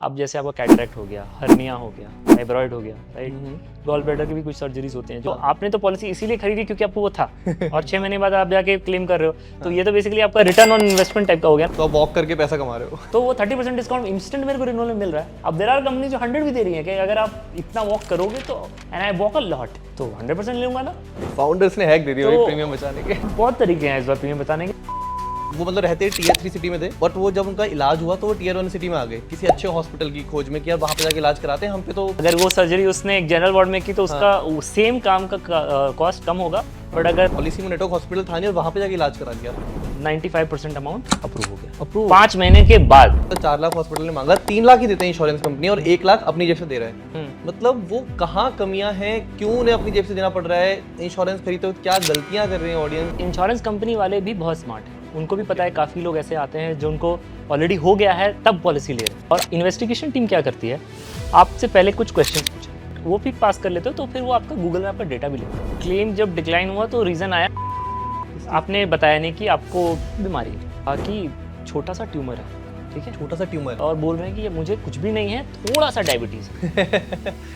अब जैसे आपका कैटरेक्ट हो गया, हर्निया हो गया, फाइब्रॉइड हो गया, राइट, गॉल ब्लैडर की भी कुछ सर्जरीज होती हैं, जो आपने तो पॉलिसी इसीलिए खरीदी क्योंकि आपको वो था और 6 महीने बाद आप जाके क्लेम कर रहे हो, तो ये तो बेसिकली आपका रिटर्न ऑन इन्वेस्टमेंट टाइप का हो गया। तो आप वॉक करके पैसा कमा रहे हो। तो वो 30% डिस्काउंट इंस्टेंट मेरे को रिन्यूअल में मिल रहा है। अब देयर आर कंपनी जो 100 भी दे रही है कि अगर आप इतना वॉक करोगे तो and I walk a lot तो 100% लूंगा ना। फाउंडर्स ने हैक दे दिया तो प्रीमियम बचाने के। बहुत तरीके हैं इस बार प्रीमियम बताने के। वो मतलब रहते टीयर 3 सिटी में थे, बट वो जब उनका इलाज हुआ तो वो टीयर 1 सिटी में आ गए किसी अच्छे हॉस्पिटल की खोज में कि यार वहाँ पे जाके इलाज कराते हैं। हम पे तो अगर वो सर्जरी उसने एक जनरल वार्ड में की तो उसका सेम काम का कॉस्ट कम होगा, बट अगर पॉलिसी में नेटवर्क हॉस्पिटल था नहीं और वहाँ पे जाके इलाज करा दिया 95% अमाउंट अप्रूव हो गया अप्रूव 5 महीने के बाद। तो 4 लाख हॉस्पिटल ने मांगा, 3 लाख ही देते हैं इंश्योरेंस कंपनी और 1 लाख अपनी जेब से दे रहे हैं। मतलब वो कहाँ कमियां हैं, क्यों उन्हें अपनी जेब से देना पड़ रहा है? इंश्योरेंस खरीदते वक्त क्या गलतियां कर रहे हैं ऑडियंस? इंश्योरेंस कंपनी वाले भी बहुत स्मार्ट हैं, उनको भी पता है काफ़ी लोग ऐसे आते हैं जो उनको ऑलरेडी हो गया है तब पॉलिसी ले रहे हैं। और इन्वेस्टिगेशन टीम क्या करती है, आपसे पहले कुछ क्वेश्चन पूछे, वो फिर पास कर लेते हो तो फिर वो आपका गूगल मैप पर डेटा भी लेते हैं। क्लेम जब डिक्लाइन हुआ तो रीज़न आया, आपने बताया नहीं कि आपको बीमारी है, बाकी छोटा सा ट्यूमर है, ठीक है, छोटा सा ट्यूमर और बोल रहे हैं कि ये मुझे कुछ भी नहीं है, थोड़ा सा डायबिटीज़ है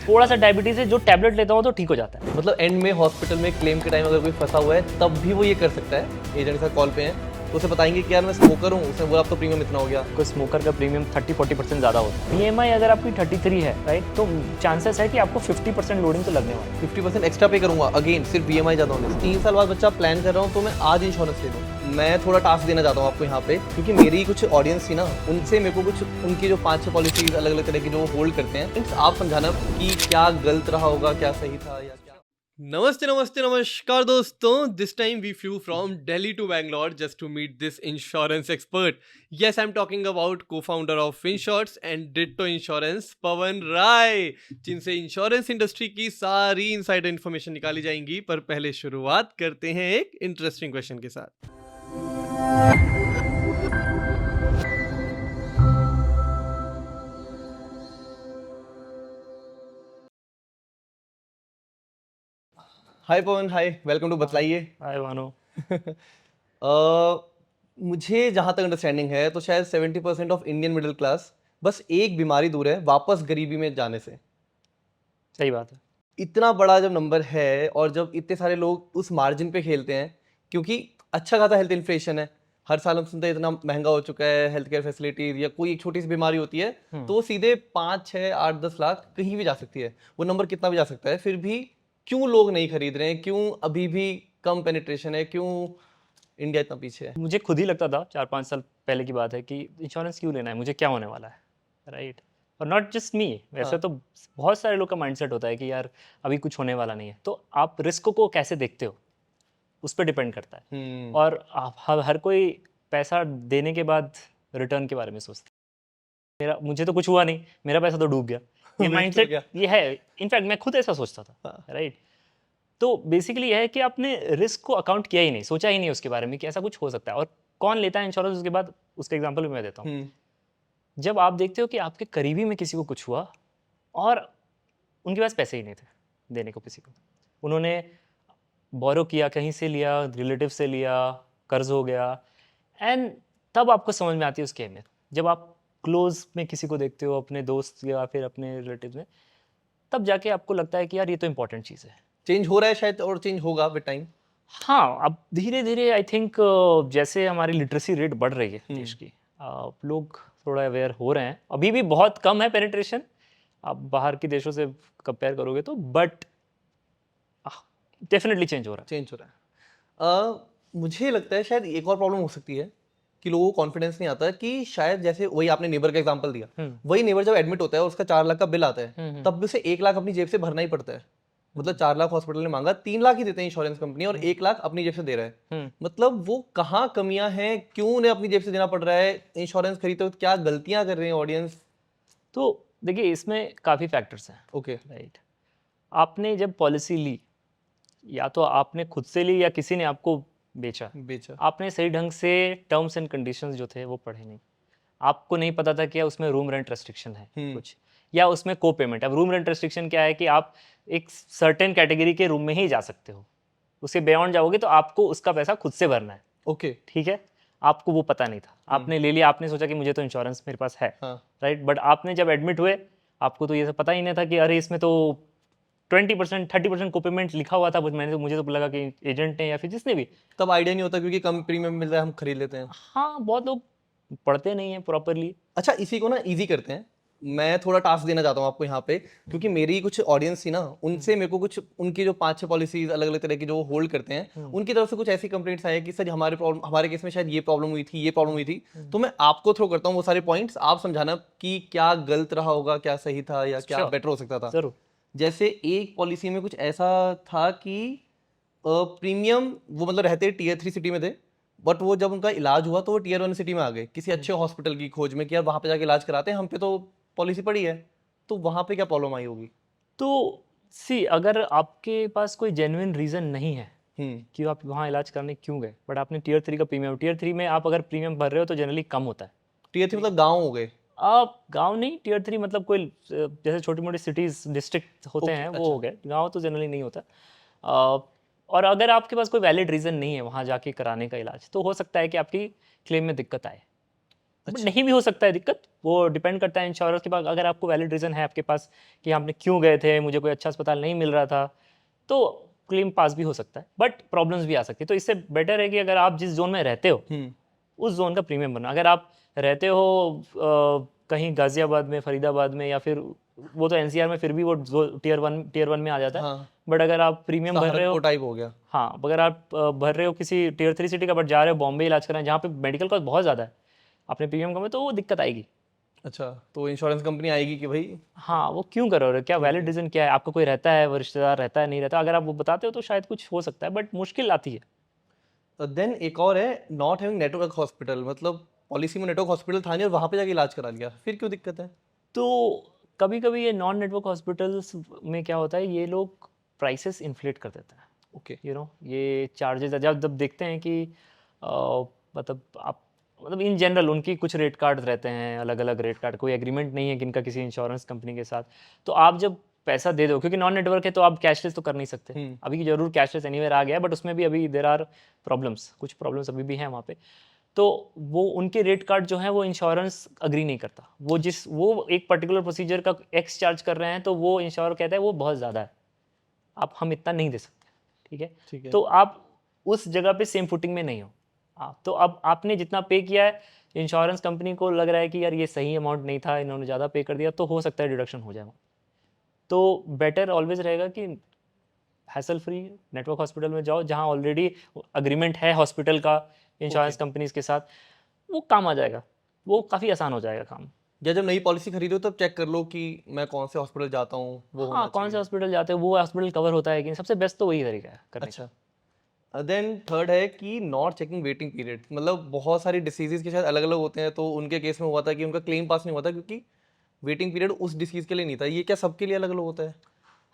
थोड़ा सा डायबिटीज़ है, जो टैबलेट लेता हूँ तो ठीक हो जाता है। मतलब एंड में हॉस्पिटल में क्लेम के टाइम अगर कोई फंसा हुआ है तब भी वो ये कर सकता है। एजेंट के साथ कॉल पे है तो उसे बताएंगे कि यार मैं स्मोकर हूँ, उसने बोला अब तो प्रीमियम इतना हो गया। कोई स्मोकर का प्रीमियम 30-40% ज़्यादा होता है। बीएमआई अगर आपकी 33 है, राइट, तो चांसेस है कि आपको 50% लोडिंग तो लगने वाला है। 50% एक्स्ट्रा पे करूंगा अगेन, सिर्फ बीएमआई ज़्यादा होने से। 3 साल बाद बच्चा प्लान कर रहा हूँ तो मैं आज इंश्योरेंस ले लूँ। मैं थोड़ा टास्क देना चाहता हूँ आपको यहाँ पे, क्योंकि मेरी कुछ ऑडियंस थी ना, उनसे मेरे को कुछ उनकी जो 5-6 पॉलिसीज अलग अलग तरह की जो वो होल्ड करते हैं, आप समझाना कि क्या गलत रहा होगा, क्या सही था या क्या। नमस्ते नमस्ते नमस्कार दोस्तों, this time we flew from Delhi to Bangalore just to meet this insurance expert. Yes, I am talking about co-founder of Finshots and Ditto insurance, Pawan Rai, जिनसे इंश्योरेंस इंडस्ट्री की सारी इनसाइडर इन्फॉर्मेशन निकाली जाएंगी। पर पहले शुरुआत करते हैं एक इंटरेस्टिंग क्वेश्चन के साथ। हाय पवन, हाय, वेलकम टू बतलाइए। हाय भानु। मुझे जहाँ तक अंडरस्टैंडिंग है तो शायद 70% ऑफ इंडियन मिडिल क्लास बस एक बीमारी दूर है वापस गरीबी में जाने से। सही बात है। इतना बड़ा जब नंबर है और जब इतने सारे लोग उस मार्जिन पे खेलते हैं, क्योंकि अच्छा खासा हेल्थ इन्फ्लेशन है, हर साल हम सुनते हैं इतना महंगा हो चुका है हेल्थ केयर फैसिलिटीज, या कोई एक छोटी सी बीमारी होती है तो वो सीधे 5, 6, 8, 10 लाख कहीं भी जा सकती है, वो नंबर कितना भी जा सकता है। फिर भी क्यों लोग नहीं खरीद रहे हैं? क्यों अभी भी कम पेनिट्रेशन है? क्यों इंडिया इतना पीछे है? मुझे खुद ही लगता था 4-5 साल पहले की बात है कि इंश्योरेंस क्यों लेना है, मुझे क्या होने वाला है, राइट। और नॉट जस्ट मी, वैसे तो बहुत सारे लोग का माइंडसेट होता है कि यार अभी कुछ होने वाला नहीं है। तो आप रिस्क को कैसे देखते हो उस पर डिपेंड करता है। और हर कोई पैसा देने के बाद रिटर्न के बारे में सोचता है। मुझे तो कुछ हुआ नहीं, मेरा पैसा तो डूब गया, ये माइंडसेट ये है। इनफैक्ट मैं खुद ऐसा सोचता था, राइट। तो बेसिकली यह है कि आपने रिस्क को अकाउंट किया ही नहीं, सोचा ही नहीं उसके बारे में कि ऐसा कुछ हो सकता है। और कौन लेता है इंश्योरेंस उसके बाद, उसका एग्जांपल भी मैं देता हूँ। जब आप देखते हो कि आपके करीबी में किसी को कुछ हुआ और उनके पास पैसे ही नहीं थे देने को किसी को, उन्होंने बोरो किया, कहीं से लिया, रिलेटिव से लिया, कर्ज हो गया, एंड तब आपको समझ में आती है उसकी अहमियत। जब आप क्लोज में किसी को देखते हो, अपने दोस्त या फिर अपने रिलेटिव में, तब जाके आपको लगता है कि यार ये तो इंपॉर्टेंट चीज़ है। चेंज हो रहा है शायद और चेंज होगा विद टाइम। हाँ, अब धीरे धीरे आई थिंक जैसे हमारी लिटरेसी रेट बढ़ रही है देश की, लोग थोड़ा अवेयर हो रहे हैं। अभी भी बहुत कम है पेनिट्रेशन, आप बाहर के देशों से कंपेयर करोगे तो, बट डेफिनेटली चेंज हो रहा है। चेंज हो रहा है। मुझे लगता है शायद एक और प्रॉब्लम हो सकती है कि लोगों को कॉन्फिडेंस नहीं आता कि शायद जैसे वही आपने नेबर का एग्जांपल दिया, वही नेबर जब एडमिट होता है और उसका 4 लाख का बिल आता है, तब भी उसे 1 लाख अपनी जेब से भरना ही पड़ता है। मतलब 4 लाख हॉस्पिटल ने मांगा, 3 लाख ही देते हैं इंश्योरेंस कंपनी और 1 लाख अपनी जेब से दे रहा है। मतलब वो कहाँ कमियां हैं, क्यों उन्हें अपनी जेब से देना पड़ रहा है? इंश्योरेंस खरीदते वक्त क्या गलतियां कर रहे हैं ऑडियंस? तो देखिए, इसमें काफ़ी फैक्टर्स हैं। ओके, राइट, आपने जब पॉलिसी ली, या तो आपने खुद से ली या किसी ने आपको बेचा, आपने सही ढंग से टर्म्स एंड कंडीशंस जो थे वो पढ़े नहीं, आपको नहीं पता था कि उसमें रूम रेंट रेस्ट्रिक्शन है कुछ, या उसमें को पेमेंट। अब रूम रेंट रेस्ट्रिक्शन क्या है कि आप एक सर्टेन कैटेगरी के रूम में ही जा सकते हो, उसके बियॉन्ड जाओगे तो आपको उसका पैसा खुद से भरना है। ओके, ठीक है। आपको वो पता नहीं था, आपने ले लिया, आपने सोचा कि मुझे तो इंश्योरेंस मेरे पास है, हाँ राइट, बट आपने जब एडमिट हुए आपको तो ये सब पता ही नहीं था कि अरे इसमें तो 20% 30% कोपेमेंट लिखा हुआ था, बट मुझे तो लगा कि एजेंट ने या फिर जिसने भी, तब आइडिया नहीं होता क्योंकि कम प्रीमियम मिल रहा है हम खरीद लेते हैं। हाँ बहुत लोग पढ़ते नहीं है प्रॉपरली। अच्छा इसी को ना इजी करते हैं, मैं थोड़ा टास्क देना चाहता हूँ आपको यहाँ पे, क्योंकि मेरी कुछ ऑडियंस थी ना, उनसे मेरे को कुछ उनकी जो 5-6 पॉलिसीज अलग अलग तरह की जो होल्ड करते हैं, उनकी तरफ से कुछ ऐसी कंप्लेंट्स आए कि सर हमारे केस में शायद ये प्रॉब्लम हुई थी, ये प्रॉब्लम हुई थी। तो मैं आपको थ्रो करता हूँ वो सारे पॉइंट्स, आप समझाना कि क्या गलत रहा होगा, क्या सही था, या क्या Sure. बेटर हो सकता था। जरूर। जैसे एक पॉलिसी में कुछ ऐसा था कि प्रीमियम वो मतलब रहते टीयर 3 सिटी में थे, बट वो जब उनका इलाज हुआ तो वो टीयर 1 सिटी में आ गए किसी अच्छे हॉस्पिटल की खोज में कि यार वहाँ पे जाके इलाज कराते हैं, हम पे तो पॉलिसी पड़ी है। तो वहाँ पे क्या प्रॉब्लम आई होगी? तो सी अगर आपके पास कोई जेन्युइन रीज़न नहीं है कि आप वहाँ इलाज करने क्यों गए, बट आपने टीयर 3 का प्रीमियम, टीयर 3 में आप अगर प्रीमियम भर रहे हो तो जनरली कम होता है। टीयर 3 मतलब गाँव हो गए? आप गांव नहीं, टीयर 3 मतलब कोई जैसे छोटी मोटी सिटीज़ डिस्ट्रिक्ट होते ओके, हैं वो अच्छा। हो गए, गांव तो जनरली नहीं होता। और अगर आपके पास कोई वैलिड रीज़न नहीं है वहाँ जाके कराने का इलाज, तो हो सकता है कि आपकी क्लेम में दिक्कत आए, बट अच्छा। नहीं भी हो सकता है दिक्कत, वो डिपेंड करता है इंश्योरेंस के पास। अगर आपको वैलिड रीज़न है आपके पास कि आपने क्यों गए थे, मुझे कोई अच्छा अस्पताल नहीं मिल रहा था, तो क्लेम पास भी हो सकता है, बट प्रॉब्लम्स भी आ सकती है। तो इससे बेटर है कि अगर आप जिस जोन में रहते हो उस जोन का प्रीमियम भरना। अगर आप रहते हो कहीं गाजियाबाद में, फरीदाबाद में, या फिर वो तो एनसीआर में फिर भी वो टीयर 1 में आ जाता है, हाँ, बट अगर आप प्रीमियम भर रहे हो, सहारनपुर टाइप हो गया। हाँ अगर आप भर रहे हो किसी टीयर 3 सिटी का, बट जा रहे हो बॉम्बे इलाज कराने जहाँ पे मेडिकल कॉस्ट बहुत ज़्यादा है, आपने प्रीमियम कम है, तो वो दिक्कत आएगी। अच्छा, तो इंश्योरेंस कंपनी आएगी कि भाई हाँ वो क्यों कर रहे हो, क्या वैलिड रीज़न क्या है, आपका कोई रहता है, वो रिश्तेदार रहता है नहीं रहता, अगर आप वो बताते हो तो शायद कुछ हो सकता है, बट मुश्किल आती है। देन एक और है नॉट हैविंग नेटवर्क हॉस्पिटल, मतलब पॉलिसी में नेटवर्क हॉस्पिटल था नहीं और वहाँ पे जाके इलाज करा लिया, फिर क्यों दिक्कत है? तो कभी कभी ये नॉन नेटवर्क हॉस्पिटल्स में क्या होता है, ये लोग प्राइसेस इन्फ्लेट कर देते हैं, ओके। ये चार्जेस जब जब देखते हैं कि मतलब आप मतलब इन जनरल उनकी कुछ रेट कार्ड रहते हैं, अलग अलग रेट कार्ड, कोई एग्रीमेंट नहीं है किनका किसी इंश्योरेंस कंपनी के साथ, तो आप जब पैसा दे दो, क्योंकि नॉन नेटवर्क है तो आप कैशलेस तो कर नहीं सकते। अभी जरूर कैशलेस एनीवेयर आ गया है, बट उसमें भी अभी देर आर प्रॉब्लम्स, कुछ प्रॉब्लम्स अभी भी हैं वहाँ पे। तो वो उनके रेट कार्ड जो हैं वो इंश्योरेंस अग्री नहीं करता, वो एक पर्टिकुलर प्रोसीजर का एक्स चार्ज कर रहे हैं, तो वो इंश्योर कहता है वो बहुत ज़्यादा है, आप हम इतना नहीं दे सकते, ठीक है। ठीक है। तो आप उस जगह पे सेम फुटिंग में नहीं हो आप, तो अब आपने जितना पे किया है, इंश्योरेंस कंपनी को लग रहा है कि यार ये सही अमाउंट नहीं था, इन्होंने ज़्यादा पे कर दिया, तो हो सकता है डिडक्शन हो जाए। तो बेटर ऑलवेज रहेगा कि हैसल फ्री नेटवर्क हॉस्पिटल में जाओ जहाँ ऑलरेडी अग्रीमेंट है हॉस्पिटल का इंश्योरेंस कंपनीज के साथ, वो काम आ जाएगा, वो काफ़ी आसान हो जाएगा काम। या जब नई पॉलिसी खरीदो तब चेक कर लो कि मैं कौन से हॉस्पिटल जाता हूँ, वो होना हाँ कौन से चाहिए। हॉस्पिटल जाते हो, वो हॉस्पिटल कवर होता है कि नहीं, सबसे बेस्ट तो वही तरीका है करने का। अच्छा। देन थर्ड है कि नॉट चेकिंग वेटिंग पीरियड, मतलब बहुत सारी डिसीजेज के शायद अलग अलग होते हैं, तो उनके केस में हुआ था कि उनका क्लेम पास नहीं हुआ था क्योंकि वेटिंग पीरियड उस डिसीज के लिए नहीं था। ये क्या सबके लिए अलग अलग होता है?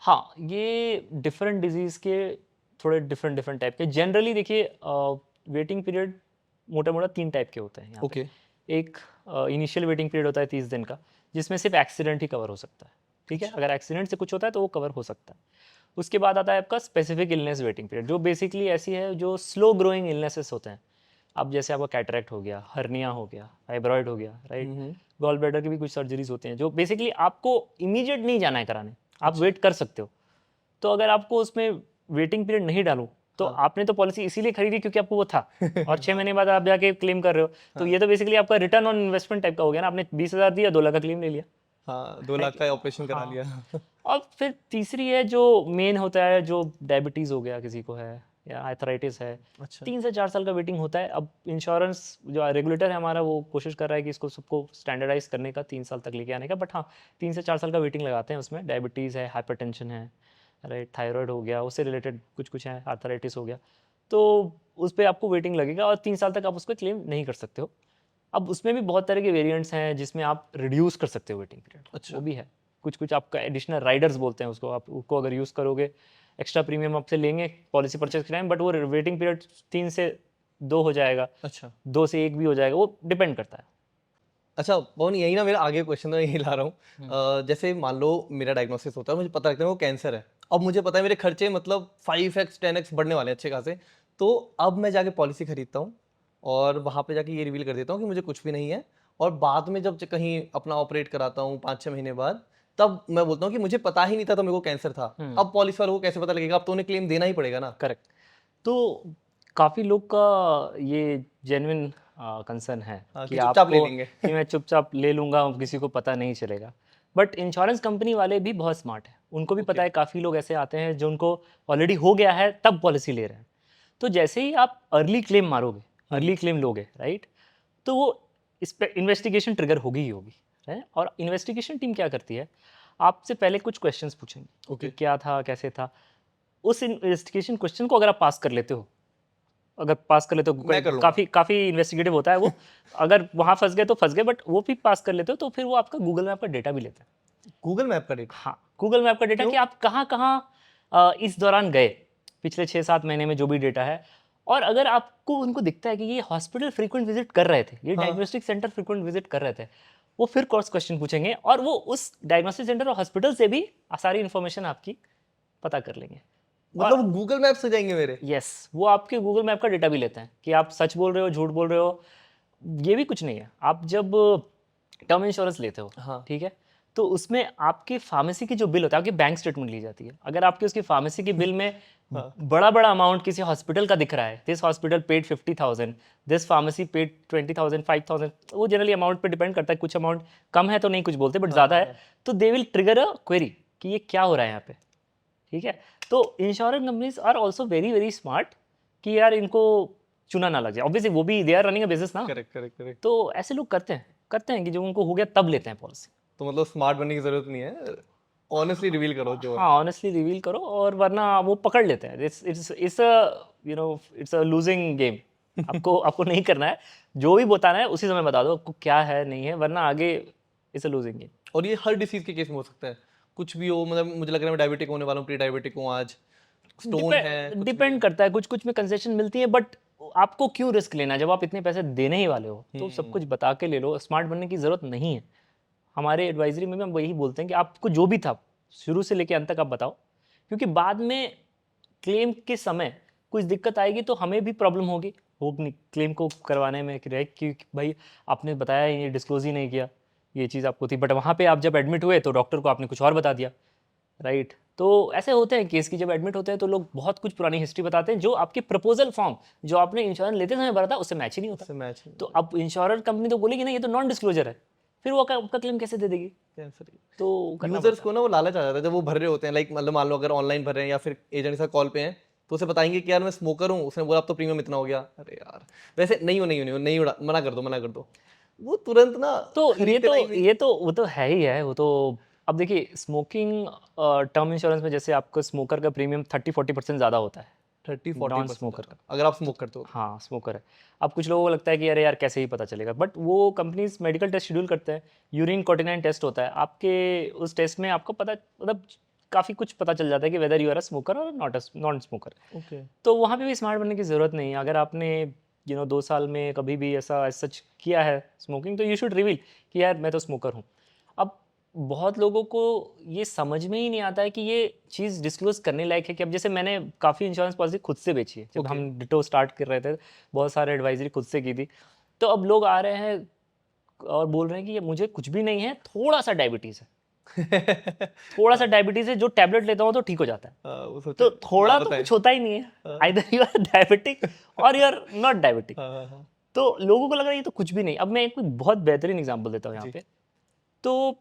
हाँ ये डिफरेंट डिजीज़ के थोड़े डिफरेंट डिफरेंट टाइप के, जनरली देखिए वेटिंग पीरियड मोटा मोटा 3 टाइप के होते हैं यहाँ ओके। पे। एक इनिशियल वेटिंग पीरियड होता है 30 दिन का, जिसमें सिर्फ एक्सीडेंट ही कवर हो सकता है, ठीक है, अगर एक्सीडेंट से कुछ होता है तो वो कवर हो सकता है। उसके बाद आता है आपका स्पेसिफिक इलनेस वेटिंग पीरियड, जो बेसिकली ऐसी है जो स्लो ग्रोइंग इलनेसेस होते हैं। अब जैसे आपका कैटरेक्ट हो गया, हर्निया हो गया, फाइब्रॉइड हो गया, राइट, गॉल ब्लैडर की भी कुछ सर्जरीज होती हैं जो बेसिकली आपको इमीडिएट नहीं जाना है कराने, आप वेट कर सकते हो। तो अगर आपको उसमें वेटिंग पीरियड नहीं डालूं, तो आपने तो पॉलिसी इसीलिए खरीदी क्योंकि आपको वो था, और 6 महीने बाद आप जाके क्लेम कर रहे हो, तो ये तो बेसिकली आपका रिटर्न ऑन इन्वेस्टमेंट टाइप का हो गया ना, आपने 20,000 दिया, 2 लाख का क्लेम ले लिया। हाँ, 2 लाख का ऑपरेशन करा हाँ। लिया। और फिर तीसरी है जो मेन होता है, जो डायबिटीज़ हो गया किसी को है, या आर्थराइटिस है, अच्छा। 3 से 4 साल का वेटिंग होता है। अब इंश्योरेंस जो रेगुलेटर है हमारा, वो कोशिश कर रहा है कि इसको सबको स्टैंडर्डाइज करने का, 3 साल तक लेके आने का, बट हाँ 3 से 4 साल का वेटिंग लगाते हैं उसमें। डायबिटीज़ है, हाइपरटेंशन है, राइट, थायराइड हो गया, उससे रिलेटेड कुछ कुछ है, आर्थराइटिस हो गया, तो उस पर आपको वेटिंग लगेगा और 3 साल तक आप उसको क्लेम नहीं कर सकते हो। अब उसमें भी बहुत तरह के वेरिएंट्स हैं जिसमें आप रिड्यूस कर सकते हो वेटिंग पीरियड, अच्छा। वो भी है। कुछ कुछ आपका एडिशनल राइडर्स बोलते हैं उसको, आप उसको अगर यूज़ करोगे एक्स्ट्रा प्रीमियम आपसे लेंगे पॉलिसी परचेज के टाइम, बट वो वेटिंग पीरियड 3 से 2 हो जाएगा, अच्छा। 2 से 1 भी हो जाएगा, वो डिपेंड करता है। अच्छा पवन, यही ना मेरा आगे क्वेश्चन मैं यही ला रहा हूँ। जैसे मान लो मेरा डायग्नोसिस होता है, मुझे पता लगता है वो कैंसर है, अब मुझे पता है मेरे खर्चे मतलब 5x 10x बढ़ने वाले हैं अच्छे खासे, तो अब मैं जाके पॉलिसी खरीदता हूँ, और वहाँ पे जाके ये रिवील कर देता हूँ कि मुझे कुछ भी नहीं है, और बाद में जब कहीं अपना ऑपरेट कराता हूँ 5-6 महीने बाद, तब मैं बोलता हूँ कि मुझे पता ही नहीं था तो मेरे को कैंसर था। अब पॉलिसी वालों को कैसे पता लगेगा? अब तो उन्हें क्लेम देना ही पड़ेगा ना। करेक्ट। तो काफ़ी लोग का ये जेन्युइन कंसर्न है हाँ, कि कि चुपचाप ले आपको लेंगे। कि मैं चुपचाप ले लूँगा, किसी को पता नहीं चलेगा। बट इंश्योरेंस कंपनी वाले भी बहुत स्मार्ट हैं, उनको भी पता है काफ़ी लोग ऐसे आते हैं जो उनको ऑलरेडी हो गया है तब पॉलिसी ले रहे हैं। तो जैसे ही आप अर्ली क्लेम मारोगे, अर्ली क्लेम लोगे, राइट, तो वो इस पे इन्वेस्टिगेशन ट्रिगर होगी ही होगी, है। और इन्वेस्टिगेशन टीम क्या करती है, आपसे पहले कुछ क्वेश्चंस पूछेंगे कि क्या था, कैसे था। उस इन्वेस्टिगेशन क्वेश्चन को अगर आप पास कर लेते हो, अगर पास कर लेते हो, मैं कर लूंगा। काफ़ी काफ़ी इन्वेस्टिगेटिव होता है वो। अगर वहाँ फंस गए तो फंस गए, बट वो भी पास कर लेते हो तो फिर वो आपका गूगल मैप का डेटा भी लेता है। गूगल मैप का डेटा? हाँ, गूगल मैप का डेटा कि आप कहाँ कहाँ इस दौरान गए, पिछले 6-7 महीने में जो भी डेटा है। और अगर आपको उनको दिखता है कि ये हॉस्पिटल फ्रीक्वेंट विजिट कर रहे थे, ये डायग्नोस्टिक सेंटर फ्रीक्वेंट विजिट कर रहे थे, वो फिर क्रॉस क्वेश्चन पूछेंगे और वो उस डायग्नोस्टिक सेंटर और हॉस्पिटल से भी सारी इन्फॉर्मेशन आपकी पता कर लेंगे। मतलब गूगल मैप से जाएंगे मेरे? यस, वो आपके गूगल मैप का डेटा भी लेते हैं कि आप सच बोल रहे हो, झूठ बोल रहे हो। ये भी कुछ नहीं है, आप जब टर्म इंश्योरेंस लेते हो, हाँ। ठीक है, तो उसमें आपके फार्मेसी की जो बिल होता है, आपकी बैंक स्टेटमेंट ली जाती है। अगर आपकी उसकी फार्मेसी की बिल में बड़ा बड़ा अमाउंट किसी हॉस्पिटल का दिख रहा है, this hospital paid 50,000, this pharmacy paid 20,000, 5,000, वो जनरली अमाउंट पे डिपेंड करता है। कुछ अमाउंट कम है तो नहीं कुछ बोलते, बट ज़्यादा है तो they will trigger a query कि ये क्या हो रहा है यहाँ पे, ठीक है। तो insurance companies are also very very smart कि यार इनको चुना ना लग जाए। ऑब्वियसली वो भी they are running a business ना, करेक्ट करेक्ट करेक्ट। तो ऐसे लोग करते हैं कि जब उनको हो गया तब लेते हैं पॉलिसी। तो मतलब स्मार्ट बनने की जरूरत नहीं है, ऑनेस्टली रिवील करो जो है। हाँ, ऑनेस्टली रिवील करो, और वरना वो पकड़ लेते हैं। It's a you no it's a losing game. आपको नहीं करना है, जो भी बताना है उसी समय बता दो आपको क्या है नहीं है, वरना आगे इट्स अ लूजिंग गेम। और ये हर डिसीज के केस में हो सकता है, कुछ भी हो। मतलब मुझे लग रहा है मैं डायबिटिक होने वाला हूँ, प्री डायबिटिक हूँ आज, स्टोन है, कुछ भी डिपेंड करता है, कुछ कुछ में कंसेशन मिलती है, बट आपको क्यों रिस्क लेना है जब आप इतने पैसे देने ही वाले हो, तो सब कुछ बता के ले लो। स्मार्ट बनने की जरूरत नहीं है। हमारे एडवाइजरी में भी हम वही बोलते हैं कि आपको जो भी था शुरू से लेके अंत तक आप बताओ, क्योंकि बाद में क्लेम के समय कुछ दिक्कत आएगी तो हमें भी प्रॉब्लम होगी क्लेम को करवाने में कि भाई आपने बताया ये डिस्क्लोज ही नहीं किया, ये चीज़ आपको थी, बट वहाँ पे आप जब एडमिट हुए तो डॉक्टर को आपने कुछ और बता दिया, राइट। तो ऐसे होते हैं केस की, जब एडमिट होते हैं तो लोग बहुत कुछ पुरानी हिस्ट्री बताते हैं जो आपके प्रपोजल फॉर्म जो आपने इंश्योरेंस लेते समय भरा था उससे मैच ही नहीं होता। मैच। तो अब इंश्योरेंस कंपनी तो बोलेगी ना ये तो नॉन डिस्क्लोजर है, फिर वो आपका क्लेम कैसे दे देगी? तो करना यूजर्स को ना वो लालच आ जाता है जब वो भर रहे होते हैं, लाइक मतलब मान लो अगर ऑनलाइन भर रहे हैं या फिर एजेंट के साथ कॉल पे हैं, तो उसे बताएंगे कि यार मैं स्मोकर हूँ, उसने बोला अब तो प्रीमियम इतना हो गया। अरे यार वैसे नहीं उड़ा, मना कर दो मना कर दो, वो तुरंत ना तो खरीदते नहीं। ये तो वो तो है ही है। वो तो अब देखिए, स्मोकिंग टर्म इंश्योरेंस में जैसे आपको स्मोकर का प्रीमियम 30-40% ज़्यादा होता है 30-40% नॉन स्मोकर का। अगर आप स्मोक करते हो तो। हाँ, स्मोकर है। अब कुछ लोगों को लगता है कि अरे यार कैसे ही पता चलेगा, बट वो कंपनीज मेडिकल टेस्ट शेड्यूल करते हैं। यूरिन कॉटिनाइन टेस्ट होता है आपके, उस टेस्ट में आपको पता मतलब काफ़ी कुछ पता चल जाता है कि whether you are a smoker और not a non smoker. Okay. तो वहाँ पे भी स्मार्ट बनने की ज़रूरत नहीं है। अगर आपने 2 साल में कभी भी ऐसा सच किया है स्मोकिंग, तो यू शुड रिवील कि यार मैं तो स्मोकर हूँ। अब बहुत लोगों को ये समझ में ही नहीं आता है कि ये चीज़ डिस्क्लोज करने लायक है कि अब जैसे मैंने काफ़ी इंश्योरेंस पॉलिसी खुद से बेची है। जब हम डिटो स्टार्ट कर रहे थे, बहुत सारे एडवाइजरी खुद से की थी। तो अब लोग आ रहे हैं और बोल रहे हैं कि ये मुझे कुछ भी नहीं है, थोड़ा सा डायबिटीज़ है, थोड़ा सा डायबिटीज़ है, जो टैबलेट लेता हूँ तो ठीक हो जाता है। वो सोचे तो थोड़ा ना तो बताएं। कुछ होता ही नहीं है, आइदर यू आर डायबिटिक और यू आर नॉट डायबिटिक। हाँ। तो लोगों को लग रहा है ये तो कुछ भी नहीं। अब मैं एक कोई बहुत बेहतरीन एग्जांपल देता हूँ यहाँ जी। पे। तो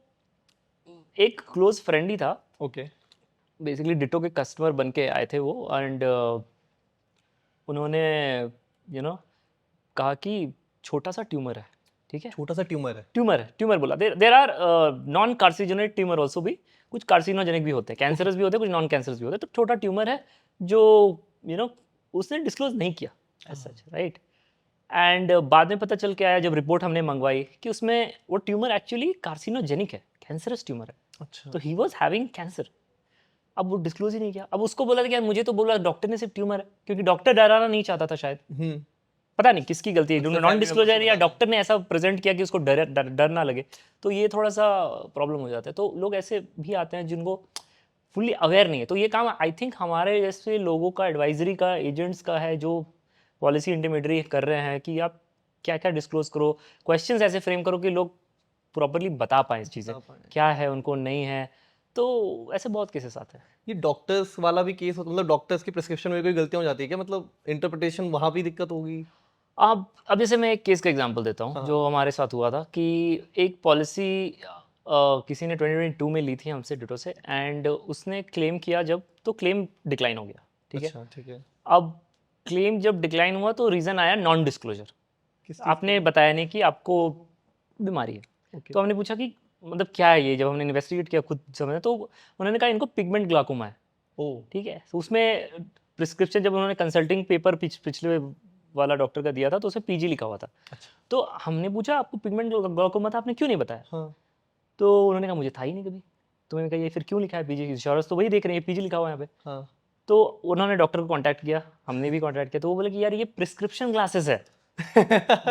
एक क्लोज फ्रेंड ही था, ओके। बेसिकली डिटो के कस्टमर बन के आए थे वो, एंड उन्होंने कहा कि छोटा सा ट्यूमर है, ठीक है, छोटा सा ट्यूमर है। ट्यूमर बोला। There are non carcinogenic tumour also भी, कुछ कार्सिनोजेनिक भी होते हैं, कैंसरस भी होते हैं, कुछ नॉन कैंसरस भी होते हैं। तो छोटा ट्यूमर है जो उसने डिस्क्लोज नहीं किया एज सच, राइट। एंड बाद में पता चल के आया जब रिपोर्ट हमने मंगवाई कि उसमें वो ट्यूमर एक्चुअली कार्सिनोजेनिक है, कैंसरस ट्यूमर है। अच्छा। तो ही वॉज हैविंग कैंसर। अब वो डिस्क्लोज ही नहीं किया। अब उसको बोला था कि यार मुझे तो बोला डॉक्टर ने सिर्फ ट्यूमर है, क्योंकि डॉक्टर डराना नहीं चाहता था शायद, पता नहीं किसकी गलती है, नॉन डिस्क्लोजर या डॉक्टर ने ऐसा प्रेजेंट किया कि उसको डर ना लगे। तो ये थोड़ा सा प्रॉब्लम हो जाता है। तो लोग ऐसे भी आते हैं जिनको फुल्ली अवेयर नहीं है। तो ये काम आई थिंक हमारे जैसे लोगों का, एडवाइजरी का, एजेंट्स का है, जो पॉलिसी इंटरमीडियरी कर रहे हैं कि आप क्या क्या डिस्क्लोज करो, क्वेश्चंस ऐसे फ्रेम करो कि लोग प्रॉपरली बता पाएँ इस चीज़ें, क्या है उनको नहीं है। तो ऐसे बहुत केसेस आते हैं। ये डॉक्टर्स वाला भी केस होता, मतलब डॉक्टर्स की प्रिस्क्रिप्शन में कोई गलतियां हो जाती है क्या, मतलब इंटरप्रिटेशन वहां भी दिक्कत होगी? अब जैसे मैं एक केस का एग्जांपल देता हूँ हाँ। जो हमारे साथ हुआ था कि एक पॉलिसी किसी ने 2022 में ली थी हमसे डिटो से, एंड उसने क्लेम किया जब, तो क्लेम डिक्लाइन हो गया, ठीक है। अच्छा, ठीक है। अब क्लेम जब डिक्लाइन हुआ तो रीज़न आया नॉन डिस्क्लोजर, किस चीज़ आपने बताया नहीं कि आपको बीमारी है। ओके। तो हमने पूछा कि मतलब क्या है ये, जब हमने इन्वेस्टिगेट किया खुद समझे तो उन्होंने कहा इनको पिगमेंट ग्लाकोमा है, ओ, ठीक है। तो उसमें प्रिस्क्रिप्शन जब उन्होंने कंसल्टिंग पेपर पिछले वाला डॉक्टर का दिया था तो उसमें पीजी लिखा हुआ था। अच्छा। तो हमने पूछा आपको पिगमेंट ग्लाकोमा था, आपने क्यों नहीं बताया? हाँ। तो उन्होंने कहा मुझे था ही नहीं कभी। तो मैंने कहा ये फिर क्यों लिखा है पीजी, इंश्योरेंस तो वही देख रहे हैं, पीजी लिखा हुआ है यहाँ पे। हाँ। तो उन्होंने डॉक्टर को कांटेक्ट किया, हमने भी कांटेक्ट किया, तो वो बोले कि यार ये प्रिस्क्रिप्शन ग्लासेस है,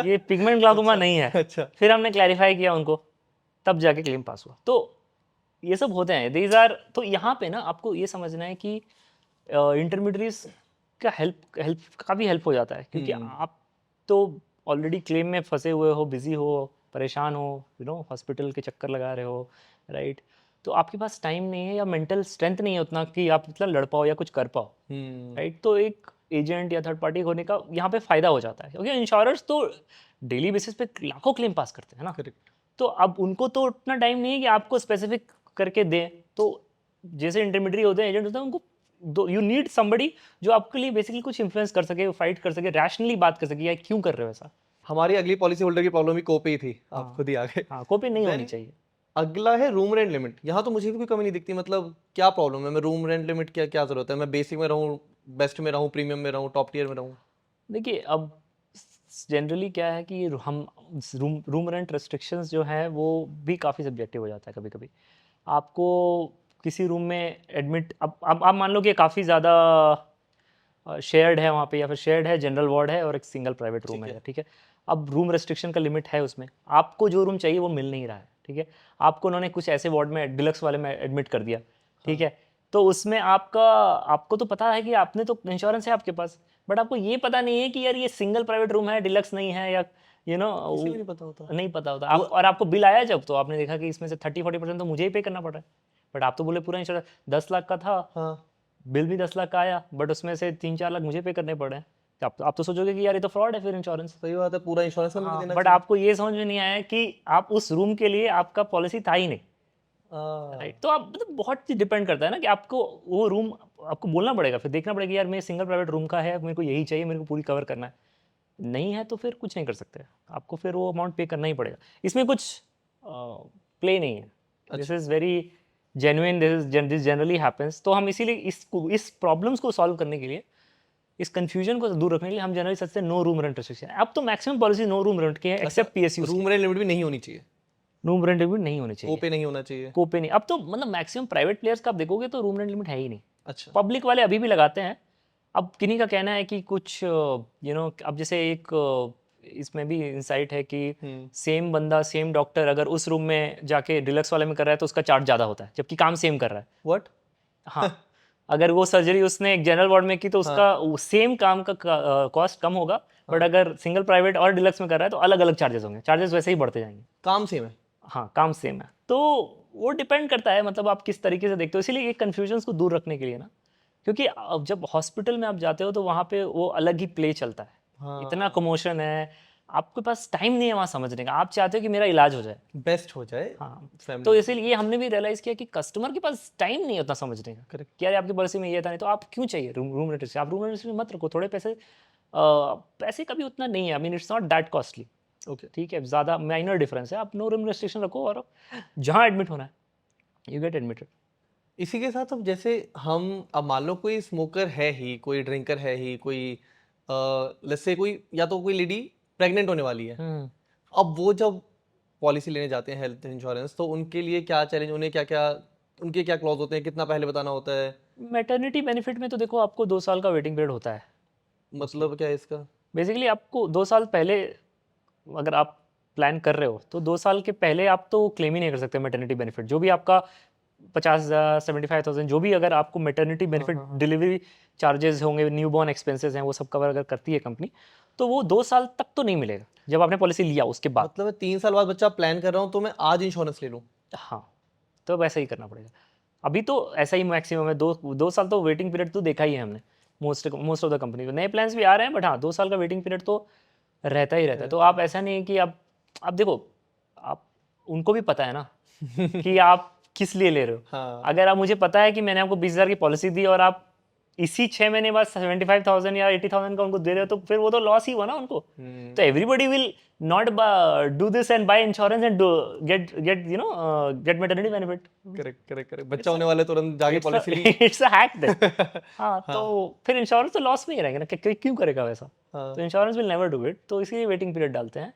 ये पिगमेंट ग्लाकोमा नहीं है। अच्छा। फिर हमने क्लैरिफाई किया उनको, तब जाके क्लेम पास हुआ। तो ये सब होते हैं, दीज आर। तो यहाँ पे ना आपको ये समझना है कि इंटरमीडियरीज का हेल्प काफ़ी हेल्प हो जाता है, क्योंकि आप तो ऑलरेडी क्लेम में फंसे हुए हो, बिजी हो, परेशान हो, हॉस्पिटल के चक्कर लगा रहे हो, राइट। तो आपके पास टाइम नहीं है या मेंटल स्ट्रेंथ नहीं है उतना कि आप इतना लड़ पाओ या कुछ कर पाओ, राइट। तो एक एजेंट या थर्ड पार्टी होने का यहाँ पे फ़ायदा हो जाता है, क्योंकि इंश्योरर्स तो डेली बेसिस पे लाखों क्लेम पास करते हैं ना। करेक्ट। तो अब उनको तो उतना टाइम नहीं है कि आपको स्पेसिफिक करके दें। तो जैसे इंटरमीडिएट होते हैं, एजेंट होते हैं, उनको यू नीड समबडी जो आपके लिए बेसिकली कुछ इन्फ्लुएंस कर सके, फाइट कर सके, रैशनली बात कर सके, यार क्यों कर रहे हो ऐसा। हमारी अगली पॉलिसी होल्डर की प्रॉब्लम भी कोपे ही थी, आप हाँ खुद ही आ गए। हाँ, कॉपी नहीं होनी Then चाहिए। अगला है रूम रेंट लिमिट। यहाँ तो मुझे भी कोई कमी नहीं दिखती, मतलब क्या प्रॉब्लम है, मैं रूम रेंट लिमिट क्या क्या जरूरत है, मैं बेसिक में रहूँ, बेस्ट में रहूँ, प्रीमियम में रहूँ, टॉप टियर में रहूँ? देखिए अब जनरली क्या है कि हम रूम रेंट रेस्ट्रिक्शंस जो है वो भी काफ़ी सब्जेक्टिव हो जाता है कभी कभी। आपको किसी रूम में एडमिट, अब आप मान लो कि काफ़ी ज़्यादा शेयर्ड है वहाँ पे, या फिर शेयर्ड है, जनरल वार्ड है और एक सिंगल प्राइवेट रूम है, ठीक है। अब रूम रेस्ट्रिक्शन का लिमिट है उसमें, आपको जो रूम चाहिए वो मिल नहीं रहा है, ठीक है। आपको उन्होंने कुछ ऐसे वार्ड में डिलक्स वाले में एडमिट कर दिया, ठीक है। तो उसमें आपको तो पता है कि आपने तो इंश्योरेंस है आपके पास, बट आपको ये पता नहीं है कि यार ये सिंगल प्राइवेट रूम है, डिलक्स नहीं है, या किसी को नहीं पता होता। नहीं पता होता आप, और आपको बिल आया जब, तो आपने देखा कि इसमें से 30-40% तो मुझे ही पे करना पड़ रहा है, बट आप तो बोले पूरा इंश्योरेंस 10 लाख का था, हाँ। बिल भी 10 लाख का आया, बट उसमें से 3-4 लाख मुझे पे करने पड़े हैं। तो आप तो सोचोगे कि यार ये तो फ्रॉड है फिर इंश्योरेंस। सही बात है, पूरा इंश्योरेंस में देना बट आपको ये समझ में नहीं आया कि आप उस रूम के लिए आपका पॉलिसी था ही नहीं, चाहिए। राइट। तो आप मतलब बहुत चीज डिपेंड करता है ना कि आपको वो रूम आपको बोलना पड़ेगा, फिर देखना पड़ेगा यार मैं सिंगल प्राइवेट रूम का है, मेरे को यही चाहिए, मेरे को पूरी कवर करना है। नहीं है तो फिर कुछ नहीं कर सकते, आपको फिर वो अमाउंट पे करना ही पड़ेगा। इसमें कुछ प्ले नहीं है, this is very genuine, this generally happens. तो हम इसीलिए इस प्रॉब्लम्स को सॉल्व करने के लिए, इस कंफ्यूजन को दूर रखने के लिए हम जनरली सोचते हैं नो रूम रेंट रेस्ट्रिक्शन। अब तो maximum policy no room rent की है, except PSU. Room rent limit भी नहीं होनी चाहिए, रूम रेंट लिमिट नहीं होनी चाहिए, कोपे नहीं होना चाहिए। कोपे नहीं। अब तो मतलब मैक्सिमम प्राइवेट प्लेयर्स का आप देखोगे तो रूम रेंट लिमिट है ही नहीं। अच्छा। पब्लिक वाले अभी भी लगाते हैं। अब किन्हीं का कहना है कि कुछ अब जैसे एक इसमें भी इंसाइट है कि सेम बंदा सेम डॉक्टर अगर उस रूम में जाके डिलक्स वाले में कर रहा है तो उसका चार्ज ज़्यादा होता है, जबकि काम सेम कर रहा है। व्हाट? हाँ, अगर वो सर्जरी उसने एक जनरल वार्ड में की तो उसका सेम काम का कॉस्ट कम होगा, बट अगर सिंगल प्राइवेट और डिलक्स में कर रहा है तो अलग अलग चार्जेस होंगे, चार्जेस वैसे ही बढ़ते जाएंगे। काम सेम है। हाँ, काम सेम है। तो वो डिपेंड करता है, मतलब आप किस तरीके से देखते हो। इसीलिए ये कन्फ्यूजन्स को दूर रखने के लिए ना, क्योंकि अब जब हॉस्पिटल में आप जाते हो तो वहाँ पे वो अलग ही प्ले चलता है, इतना कमोशन है, आपके पास टाइम नहीं है वहाँ समझने का, आप चाहते हो कि मेरा इलाज हो जाए, बेस्ट हो जाए। हाँ। फैमिली तो इसीलिए हमने भी रियलाइज़ किया कि कस्टमर के पास टाइम नहीं है उतना समझने का। Correct. कि यार आपकी पॉलिसी में ये था, नहीं तो आप क्यों चाहिए रूम रेंट। आप रूम रेंट मत रखो, थोड़े पैसे पैसे का भी उतना नहीं है, I mean it's not that costly, okay. ठीक है, ज़्यादा माइनर डिफरेंस है। आप नो रूम रेस्ट्रिक्शन रखो और जहाँ एडमिट होना है यू गेट एडमिटेड। इसी के साथ अब जैसे हम, अब मान लो कोई स्मोकर है ही, कोई ड्रिंकर है ही, कोई लेट्स से कोई, या तो कोई लेडी प्रेग्नेंट होने वाली है, अब वो जब पॉलिसी लेने जाते हैं हेल्थ इंश्योरेंस, तो उनके लिए क्या चैलेंज, उन्हें क्या क्या, उनके क्या क्लॉज होते हैं, कितना पहले बताना होता है? मैटरनिटी बेनिफिट में तो देखो आपको 2 साल का वेटिंग पीरियड होता है। मतलब क्या है इसका? बेसिकली आपको 2 साल पहले अगर आप प्लान कर रहे हो तो 2 साल के पहले आप तो क्लेम ही नहीं कर सकते मैटरनिटी बेनिफिट। जो भी आपका 50,000 75,000 जो भी अगर आपको मेटर्निटी बेनिफिट डिलीवरी चार्जेस होंगे, न्यू बॉर्न एक्सपेंसेस हैं, वो सब कवर अगर करती है कंपनी, तो वो 2 साल तक तो नहीं मिलेगा जब आपने पॉलिसी लिया उसके बाद। मतलब मैं 3 साल बाद बच्चा प्लान कर रहा हूँ तो मैं आज इंश्योरेंस ले लूँ? हाँ, तो वैसा ही करना पड़ेगा। अभी तो ऐसा ही मैक्सिमम है, 2 साल तो वेटिंग पीरियड तो देखा ही है हमने मोस्ट ऑफ द कंपनी को। नए प्लान्स भी आ रहे हैं, बट हाँ 2 साल का वेटिंग पीरियड तो रहता ही रहता है। तो आप ऐसा नहीं है कि आप देखो, आप उनको भी पता है ना कि आप किस लिए ले रहे हो। हाँ। अगर आप मुझे पता है कि मैंने आपको 20,000 की पॉलिसी दी और आप इसी 6 महीने बाद 75,000 या 80,000 का उनको दे रहे हो, तो फिर वो तो लॉस ही हुआ ना उनको। तो everybody will not do this and buy insurance and get maternity benefit. Correct. बच्चा होने वाले तुरंत जाके पॉलिसी ली। It's a hack then. हाँ, तो फिर इंश्योरेंस तो लॉस में ही रहेगा ना, क्यों करेगा वैसा। हाँ। तो insurance will never do it, तो इसीलिए वेटिंग पीरियड डालते हैं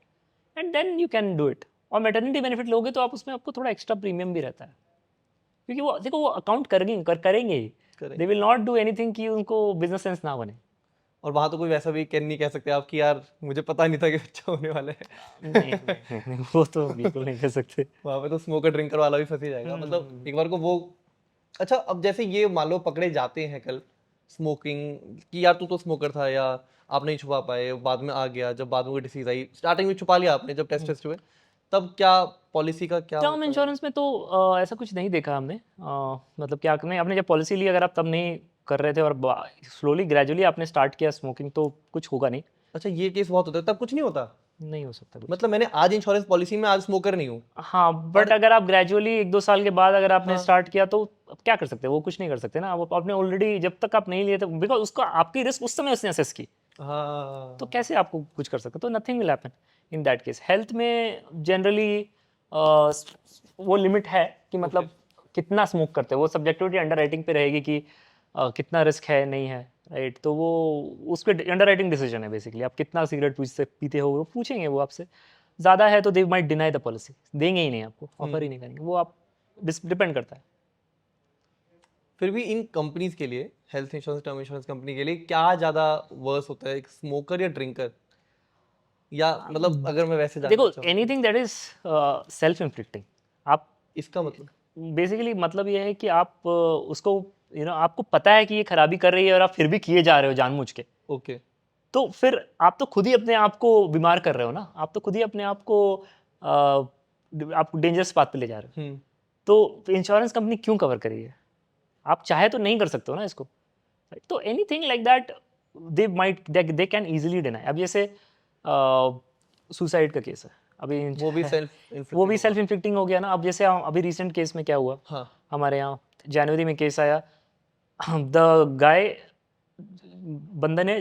and then you can do it. और मैटरनिटी बेनिफिट लोगे तो आप उसमें आपको थोड़ा एक्स्ट्रा प्रीमियम भी रहता है, क्योंकि वो देखो वो अकाउंट करेंगे ही। They will not do anything कि उनको बिजनेस सेंस ना बने। और वहां तो कोई वैसा भी नहीं कह सकते आप कि यार मुझे पता नहीं था कि बच्चा होने वाला है। नहीं, वो तो बिल्कुल नहीं कर सकते। वहां पे तो स्मोकर ड्रिंकर वाला भी फंस ही जाएगा। मतलब एक बार को वो, अच्छा अब जैसे ये मान लो पकड़े जाते हैं कल स्मोकिंग कि यार तू तो स्मोकर था, या आप नहीं छुपा पाए, बाद में आ गया, जब बाद में कोई डिसीज आई, स्टार्टिंग में छुपा लिया आपने जब टेस्ट हुए, तब क्या पॉलिसी का क्या टर्म होता है? इंश्योरेंस में तो ऐसा कुछ नहीं देखा हमने। मतलब क्या आपने आपने जब पॉलिसी ली, अगर आप तब नहीं कर रहे थे और स्लोली ग्रेजुअली आपने स्टार्ट किया स्मोकिंग, तो कुछ होगा नहीं। अच्छा ये केस बहुत होता है, तब कुछ नहीं होता? नहीं हो सकता कुछ। मतलब मैंने आज इंश्योरेंस पॉलिसी में आज स्मोकर नहीं हूँ। हाँ, बट अगर आप ग्रेजुअली 1-2 साल के बाद अगर आपने हाँ। स्टार्ट किया, तो अब क्या कर सकते हैं, वो कुछ नहीं कर सकते ना। वो आपने ऑलरेडी जब तक आप नहीं लिए थे, बिकॉज उसका आपकी रिस्क उस समय उसने असेस की, हाँ। तो कैसे आपको कुछ कर सकते। तो nothing will happen in that case. Health में जनरली वो लिमिट है कि मतलब कितना स्मोक करते हैं, वो सब्जेक्टिविटी अंडर राइटिंग पे रहेगी कि कितना रिस्क है नहीं है, राइट। तो वो उस पर अंडर राइटिंग डिसीजन है बेसिकली। आप कितना सिगरेट पीते हो वो पूछेंगे वो आपसे। ज़्यादा है तो they might deny the policy, देंगे ही नहीं आपको, ऑफर ही नहीं करेंगे वो। आप डिपेंड करता है। फिर भी इन कंपनीज के लिए, health insurance term insurance company के लिए क्या ज्यादा वर्स होता है, एक स्मोकर या ड्रिंकर? या मतलब अगर मैं वैसे जानना देखो, चाहूँ anything that is self inflicting, आप इसका मतलब? बेसिकली मतलब ये है कि आप उसको आपको पता है कि ये खराबी कर रही है और आप फिर भी किए जा रहे हो जानबूझ के, ओके। तो फिर आप तो खुद ही अपने आप को बीमार कर रहे हो ना। आप तो खुद ही अपने आप को आप डेंजरस पाथ पे ले जा रहे हो। तो इंश्योरेंस कंपनी क्यों कवर करेगी? आप चाहे तो नहीं कर सकते हो ना इसको। तो anything like that they can easily deny. अब जैसे सुसाइड का केस है अभी, वो भी वो भी सेल्फ इन्फ्लिक्टिंग हो गया ना। अब जैसे अभी रिसेंट केस में क्या हुआ, हाँ। हमारे यहाँ जनवरी में केस आया। द गाय, बंदे ने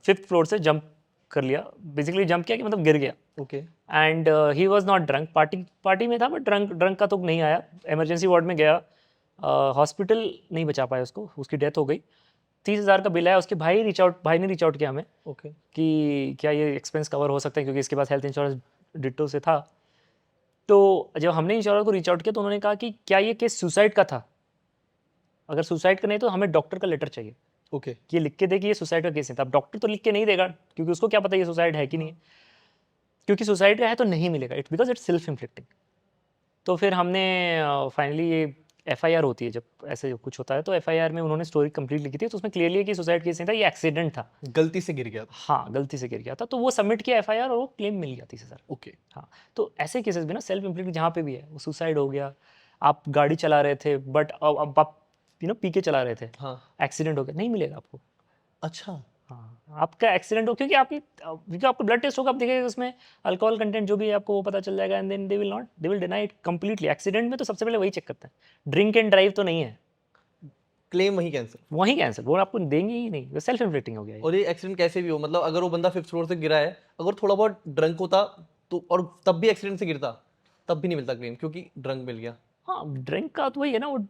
5th फ्लोर से जंप कर लिया। बेसिकली जंप किया कि मतलब गिर गया। Okay. And he was not drunk, party में था, बट ड्रंक का तो नहीं आया। इमरजेंसी वार्ड में गया, हॉस्पिटल नहीं बचा पाया उसको, उसकी डेथ हो गई। 30,000 का बिल आया। उसके भाई ने रीच आउट किया हमें ओके। कि क्या ये एक्सपेंस कवर हो सकते हैं, क्योंकि इसके पास हेल्थ इंश्योरेंस डिट्टो से था। तो जब हमने इंश्योरेंस को रीच आउट किया तो उन्होंने कहा कि क्या ये केस सुसाइड का था? अगर सुसाइड का नहीं तो हमें डॉक्टर का लेटर चाहिए ओके। कि ये लिख के दे कि ये सुसाइड का केस नहीं था। अब डॉक्टर तो लिख के नहीं देगा, क्योंकि उसको क्या पता ये सुसाइड है कि नहीं है। क्योंकि सुसाइड का है तो नहीं मिलेगा, it because it's self inflicting. तो फिर हमने फाइनली ये FIR होती है जब ऐसे कुछ होता है, तो FIR में उन्होंने स्टोरी कंप्लीट लिखी थी, तो उसमें क्लियरली है कि सुसाइड केस नहीं था, ये एक्सीडेंट था, गलती से गिर गया था। हाँ गलती से गिर गया था। तो वो सबमिट किया FIR और वो क्लेम मिल गया 30,000। ओके। हाँ, तो ऐसे केसेस भी ना सेल्फ इन्फ्लिक्ट जहाँ पे भी है, वो सुसाइड हो गया, आप गाड़ी चला रहे थे बट अब आप पी के चला रहे थे, हाँ। एक्सीडेंट हो गया, नहीं मिलेगा आपको। अच्छा। हाँ, आपका एक्सीडेंट हो क्योंकि आपको ब्लड टेस्ट होगा, आप देखेंगे उसमें अल्कोहल कंटेंट जो भी है आपको वो पता चल जाएगा, and then they will deny it completely. Accident में तो सबसे पहले वही चेक करते हैं, ड्रिंक एंड ड्राइव तो नहीं है, क्लेम वही कैंसिल। वही कैंसिल, वो आपको देंगे ही नहीं, वो सेल्फ इन्फ्लिक्टिंग हो गया ये। और ये एक्सीडेंट कैसे भी हो, मतलब अगर वो बंदा 5th फ्लोर से गिरा है, अगर थोड़ा बहुत ड्रंक होता तो, और तब भी एक्सीडेंट से गिरता, तब भी नहीं मिलता क्लेम, क्योंकि ड्रंक मिल गया। हाँ, ड्रिंक का तो वही है ना, वो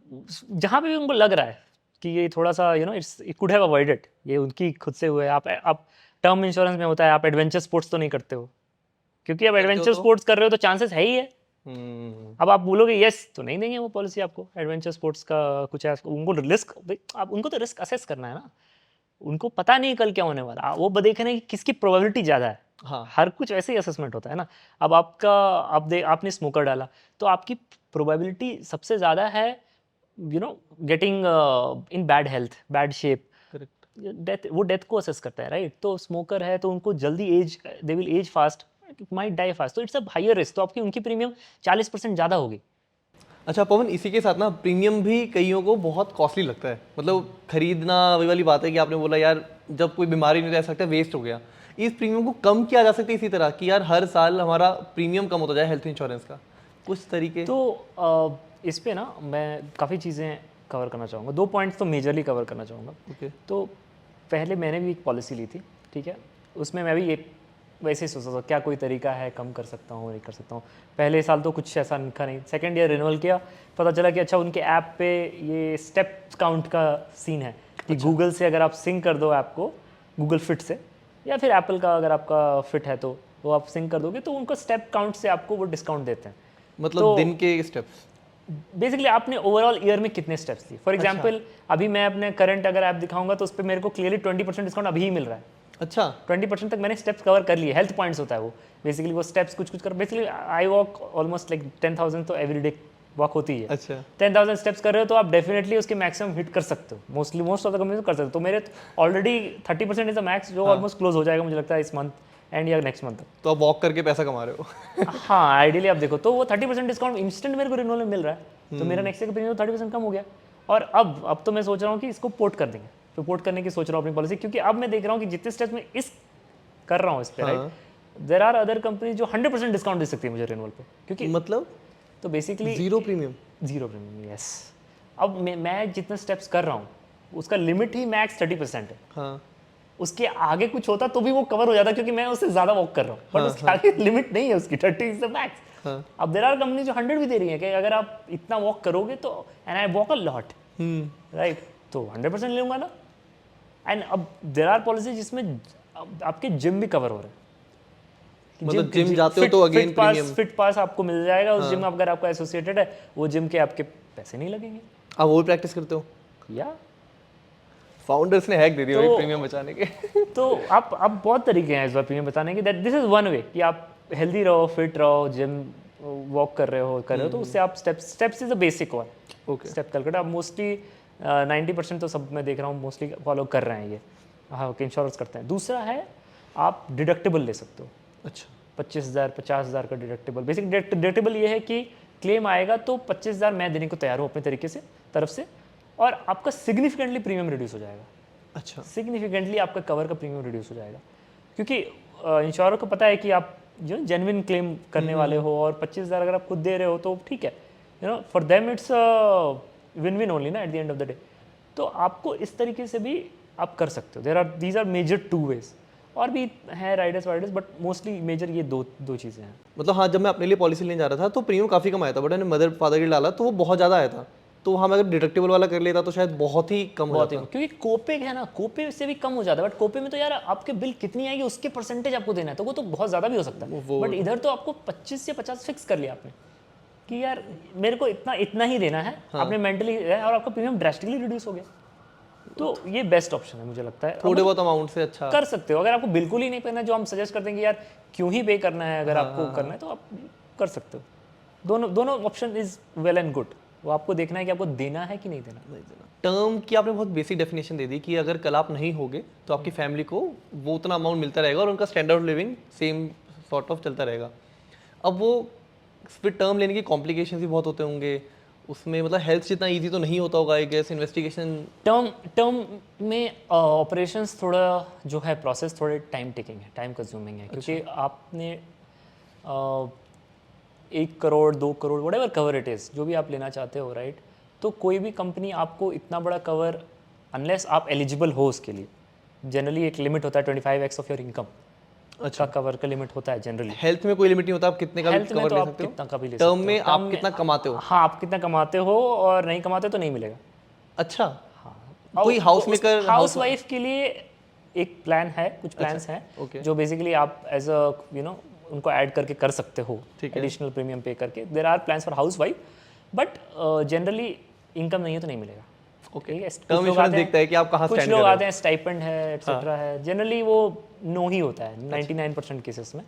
जहाँ पे भी उनको लग रहा है कि ये थोड़ा सा इट कुड हैव अवॉइडेड, ये उनकी खुद से हुआ है। आप टर्म इंश्योरेंस में होता है, आप एडवेंचर स्पोर्ट्स तो नहीं करते हो, क्योंकि आप एडवेंचर स्पोर्ट्स कर रहे हो तो चांसेस है ही है। अब आप बोलोगे यस तो नहीं देंगे वो पॉलिसी आपको। एडवेंचर स्पोर्ट्स का कुछ है, उनको रिस्क, आप उनको तो रिस्क असेस करना है ना। उनको पता नहीं कल क्या होने वाला, वो देख रहे हैं कि किसकी प्रोबेबिलिटी ज़्यादा है। हाँ। हर कुछ ऐसे ही असेसमेंट होता है ना। अब आपने स्मोकर डाला तो आपकी प्रोबेबिलिटी सबसे ज़्यादा है you know getting in bad health, bad shape, correct. वो डेथ को असेस करता है, राइट? तो स्मोकर है तो उनको जल्दी age, they will age fast, might die fast, तो इट्स अ हायर रिस्क, तो आपकी उनकी प्रीमियम 40% ज़्यादा होगी। अच्छा पवन, इसी के साथ ना प्रीमियम भी कईयों को बहुत कॉस्टली लगता है, मतलब खरीदना। वही वाली बात है कि आपने बोला यार जब कोई बीमारी नहीं रह सकता, वेस्ट हो गया। इस प्रीमियम को कम किया जा सकता है इसी तरह कि यार हर साल हमारा प्रीमियम कम होता जाए हेल्थ इंश्योरेंस का, कुछ तरीके। तो इस पे ना मैं काफ़ी चीज़ें कवर करना चाहूँगा, 2 पॉइंट्स तो मेजरली कवर करना चाहूँगा। ओके। तो पहले मैंने भी एक पॉलिसी ली थी, ठीक है? उसमें मैं भी ये वैसे ही सोचता था क्या कोई तरीका है, कम कर सकता हूँ, नहीं कर सकता हूँ। पहले साल तो कुछ ऐसा लिखा नहीं, सेकंड ईयर रिन्यूअल किया, पता चला कि अच्छा उनके ऐप पे ये स्टेप काउंट का सीन है कि गूगल से अगर आप सिंक कर दो ऐप को, गूगल फिट से, या फिर एप्पल का अगर आपका फिट है तो वो आप सिंक कर दोगे तो उनको स्टेप काउंट से आपको वो डिस्काउंट देते हैं। मतलब तो दिन के स्टेप्स। बेसिकली आपने ओवरऑल ईयर में कितने स्टेप्स लिए, फॉर एग्जांपल अभी मैं अपने करंट अगर ऐप दिखाऊंगा तो उस पर मेरे को क्लियरली 20% डिस्काउंट अभी ही मिल रहा है। अच्छा 20% तक मैंने स्टेप्स कवर कर लिए, हेल्थ पॉइंट्स होता है वो, बेसिकली वो स्टेप्स कुछ कुछ कर, basically I walk almost like 10,000 तो एवरीडे वॉक होती है। अच्छा 10,000 स्टेप्स कर रहे हो तो आप डेफिनेटली उसके मैक्सिमम हिट कर सकते हो, mostly most of the company कर सकते हो। तो मेरे ऑलरेडी 30% इज द मैक्स, जो ऑलमोस्ट क्लोज हो जाएगा मुझे लगता है इस मंथ एंड या नेक्स्ट मंथ तक। तो आप वॉक करके पैसा कमा रहे हो। हाँ आइडियली आप देखो तो वो 30% डिस्काउंट इंस्टेंट मेरे को रिन्यूअल में मिल रहा है, तो मेरा नेक्स्ट ईयर का प्रीमियम 30% कम हो गया। और अब तो मैं सोच रहा हूँ कि इसको पोर्ट कर देंगे, तो पोर्ट करने की सोच रहा हूँ अपनी पॉलिसी, क्योंकि अब मैं देख रहा हूँ कि जितने स्टेप्स में इस कर रहा हूँ इस पे, right, there are other company जो 100% डिस्काउंट दे सकती है मुझे रिन्यूअल पे, क्योंकि मतलब तो basically zero premium. Zero premium, yes. अब मैं जितने स्टेप्स कर रहा हूँ उसका लिमिट ही मैक्स 30% है। हाँ उसके आगे कुछ होता तो भी वो कवर हो जाता, क्योंकि मैं उससे ज्यादा वॉक कर रहा हूँ, बट उसके आगे लिमिट नहीं है उसकी, 30 इज द मैक्स। हाँ। अब देयर आर कंपनी जो 100 भी दे रही है कि अगर आप इतना वॉक करोगे तो, and I walk a lot, right, तो 100% लूंगा ना। एंड अब देयर आर पॉलिसी जिसमें आपके जिम भी कवर हो रहे हैं, कि मतलब जिम जाते हो तो अगेन प्रीमियम। फिट पास आपको मिल जाएगा उस जिम में, अगर आपका एसोसिएटेड है वो जिम के, आपके पैसे नहीं लगेंगे। आप वो प्रैक्टिस करते हो? या फाउंडर्स ने हैक दे दिया तो- प्रीमियम बचाने के। तो आप बहुत तरीके हैं इस बार प्रीमियम बताने के, that this is one way कि आप हेल्दी रहो, फिट रहो, जिम वॉक कर रहे हो तो उससे आप steps is a basic one. Okay step calculate आप मोस्टली 90% तो सब मैं देख रहा हूँ मोस्टली फॉलो कर रहे हैं ये, हाँ इंश्योरेंस करते हैं। दूसरा है आप डिडक्टेबल ले सकते हो, अच्छा 25,000 50,000 का डिडक्टेबल। बेसिक डिडक्टेबल ये है कि क्लेम आएगा तो 25,000 मैं देने को तैयार हूँ अपने तरीके से तरफ से, और आपका सिग्निफिकेंटली प्रीमियम रिड्यूस हो जाएगा, अच्छा सिग्निफिकेंटली आपका कवर का प्रीमियम रिड्यूस हो जाएगा, क्योंकि इंश्योरर को पता है कि आप जो जेन्युइन क्लेम करने वाले हो, और 25,000 अगर आप खुद दे रहे हो तो ठीक है, you know for them it's win win only ना at the end of the day. तो आपको इस तरीके से भी आप कर सकते हो, दीज आर मेजर 2 वेज, और भी है राइडर्स वाइडर्स, बट मोस्टली मेजर ये दो चीज़ें हैं। मतलब हाँ, जब मैं अपने लिए पॉलिसी लेने जा रहा था तो प्रीमियम काफ़ी कम आया था, बट मैंने मदर फादर के डाला तो वो बहुत ज़्यादा आया था। तो हाँ, मैं अगर डिडक्टेबल वाला कर लेता तो शायद बहुत ही कम हो बहुत जाता। ही, क्योंकि कोपे है ना, कोपे से भी कम हो जाता है, बट कोपे में तो यार आपके बिल कितनी आएगी उसके परसेंटेज आपको देना है, तो वो तो बहुत ज़्यादा भी हो सकता है, बट इधर तो आपको 25 से 50 फिक्स कर लिया आपने कि यार मेरे को इतना ही देना है, आपने मेंटली, और आपका प्रीमियम ड्रेस्टिकली रिड्यूस हो गया। तो ये बेस्ट ऑप्शन है मुझे लगता है, थोड़े बहुत अमाउंट से अच्छा कर सकते हो। अगर आपको बिल्कुल ही नहीं करना, जो हम सजेस्ट करते हैं कि यार क्यों ही पे करना है, अगर आपको करना है तो आप कर सकते हो। दोनों option is well and good, वो आपको देखना है कि आपको देना है कि नहीं देना। टर्म की आपने बहुत बेसिक डेफिनेशन दे दी कि अगर कल आप नहीं होगे तो आपकी फैमिली को वो उतना अमाउंट मिलता रहेगा और उनका standard of living same sort of चलता रहेगा। अब वो फिर टर्म लेने की कॉम्प्लिकेशंस भी बहुत होते होंगे उसमें, मतलब हेल्थ जितना इजी तो नहीं होता होगा आई गेस, इन्वेस्टिगेशन। टर्म में ऑपरेशंस थोड़ा जो है प्रोसेस थोड़े टाइम टेकिंग है, टाइम कंज्यूमिंग है, क्योंकि आपने 1 crore 2 crore whatever cover it is, जो भी आप लेना चाहते हो, राइट, तो कोई भी कंपनी आपको इतना बड़ा कवर, अनलेस आप एलिजिबल हो उसके लिए, जनरली एक लिमिट होता है 25x ऑफ योर इनकम, अच्छा कवर का लिमिट होता है जनरली। हेल्थ में कोई लिमिट नहीं होता, आप कितने का भी हेल्थ में कवर तो ले आप सकते हो। कितना का भी ले टर्म सकते में हो, आप कितना कमाते हो। हाँ आप कितना कमाते हो, और नहीं कमाते तो नहीं मिलेगा। अच्छा हाँ, कोई हाउस मेकर, हाउस वाइफ के लिए एक प्लान है, कुछ प्लान्स हैं okay. जो बेसिकली आप एज अ यू नो उनको ऐड करके कर सकते हो, एडिशनल प्रीमियम पे करके। There are plans for house wife, but generally income नहीं है तो नहीं मिलेगा। ओके कुछ टर्म लोग इंश्योरेंस आते हैं, देखता है कि आप कहाँ कुछ स्टैंड लोग कर रहे आते हैं स्टाइपेंड है एटसेट्रा है, जनरली वो नो ही होता है 99% केसेस में।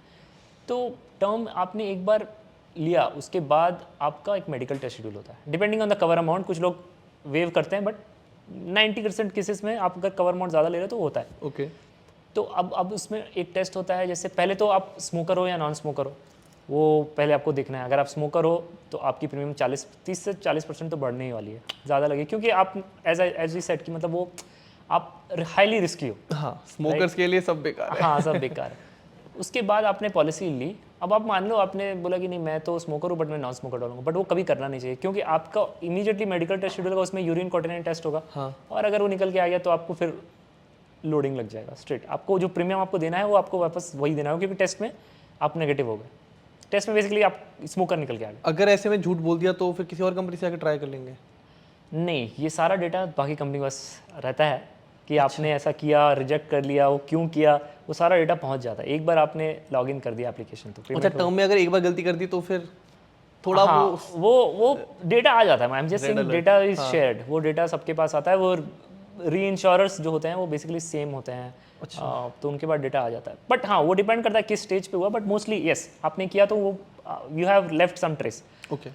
तो टर्म आपने एक बार लिया उसके बाद आपका एक मेडिकल टेस्ट शेड्यूल होता है, depending on the cover amount. कुछ लोग वेव करते हैं, बट 90% केसेस में आप अगर कवर अमाउंट ज़्यादा ले रहे हो तो होता है। ओके तो अब उसमें एक टेस्ट होता है, जैसे पहले तो आप स्मोकर हो या नॉन स्मोकर हो, वो पहले आपको देखना है। अगर आप स्मोकर हो तो आपकी प्रीमियम 30 से 40% तो बढ़ने ही वाली है, ज़्यादा लगे, क्योंकि आप एज वी सेट की मतलब वो आप हाईली रिस्की हो। हाँ, स्मोकर्स के लिए सब बेकार है। हाँ, सब बेकार है। उसके बाद आपने पॉलिसी ली, अब आप मान लो आपने बोला कि नहीं मैं तो स्मोकर हूँ बट मैं नॉन स्मोकर डालूंगा, बट वो कभी करना नहीं चाहिए, क्योंकि आपका इमीडिएटली मेडिकल टेस्ट शेड्यूल होगा, उसमें यूरिन कॉन्टिनेंट टेस्ट होगा। हाँ। और अगर वो निकल के आ गया तो आपको फिर लोडिंग लग जाएगा स्ट्रेट। आपको जो प्रीमियम आपको देना है वो आपको वापस वही देना होगा, क्योंकि टेस्ट में आप नेगेटिव हो गए। टेस्ट में बेसिकली आप स्मोकर निकल के आ गए। अगर ऐसे में झूठ बोल दिया तो फिर किसी और कंपनी से आके ट्राई कर लेंगे? नहीं, ये सारा डेटा बाकी कंपनी के पास रहता है कि आपने ऐसा किया, रिजेक्ट कर लिया, वो क्यों किया, वो सारा डेटा पहुंच जाता है एक बार आपने लॉगिन कर दिया एप्लीकेशन तो। अच्छा, टर्म में अगर एक बार गलती कर दी तो फिर थोड़ा हाँ, वो डेटा आ जाता है। I am just saying data is shared, वो डेटा सबके पास आता है। वो री इंश्योरर्स जो होते हैं वो बेसिकली सेम होते हैं। तो उनके पास डेटा आ जाता है, बट हाँ वो डिपेंड करता है किस स्टेज पे हुआ, बट मोस्टली यस आपने किया तो वो you have left some trace. Okay.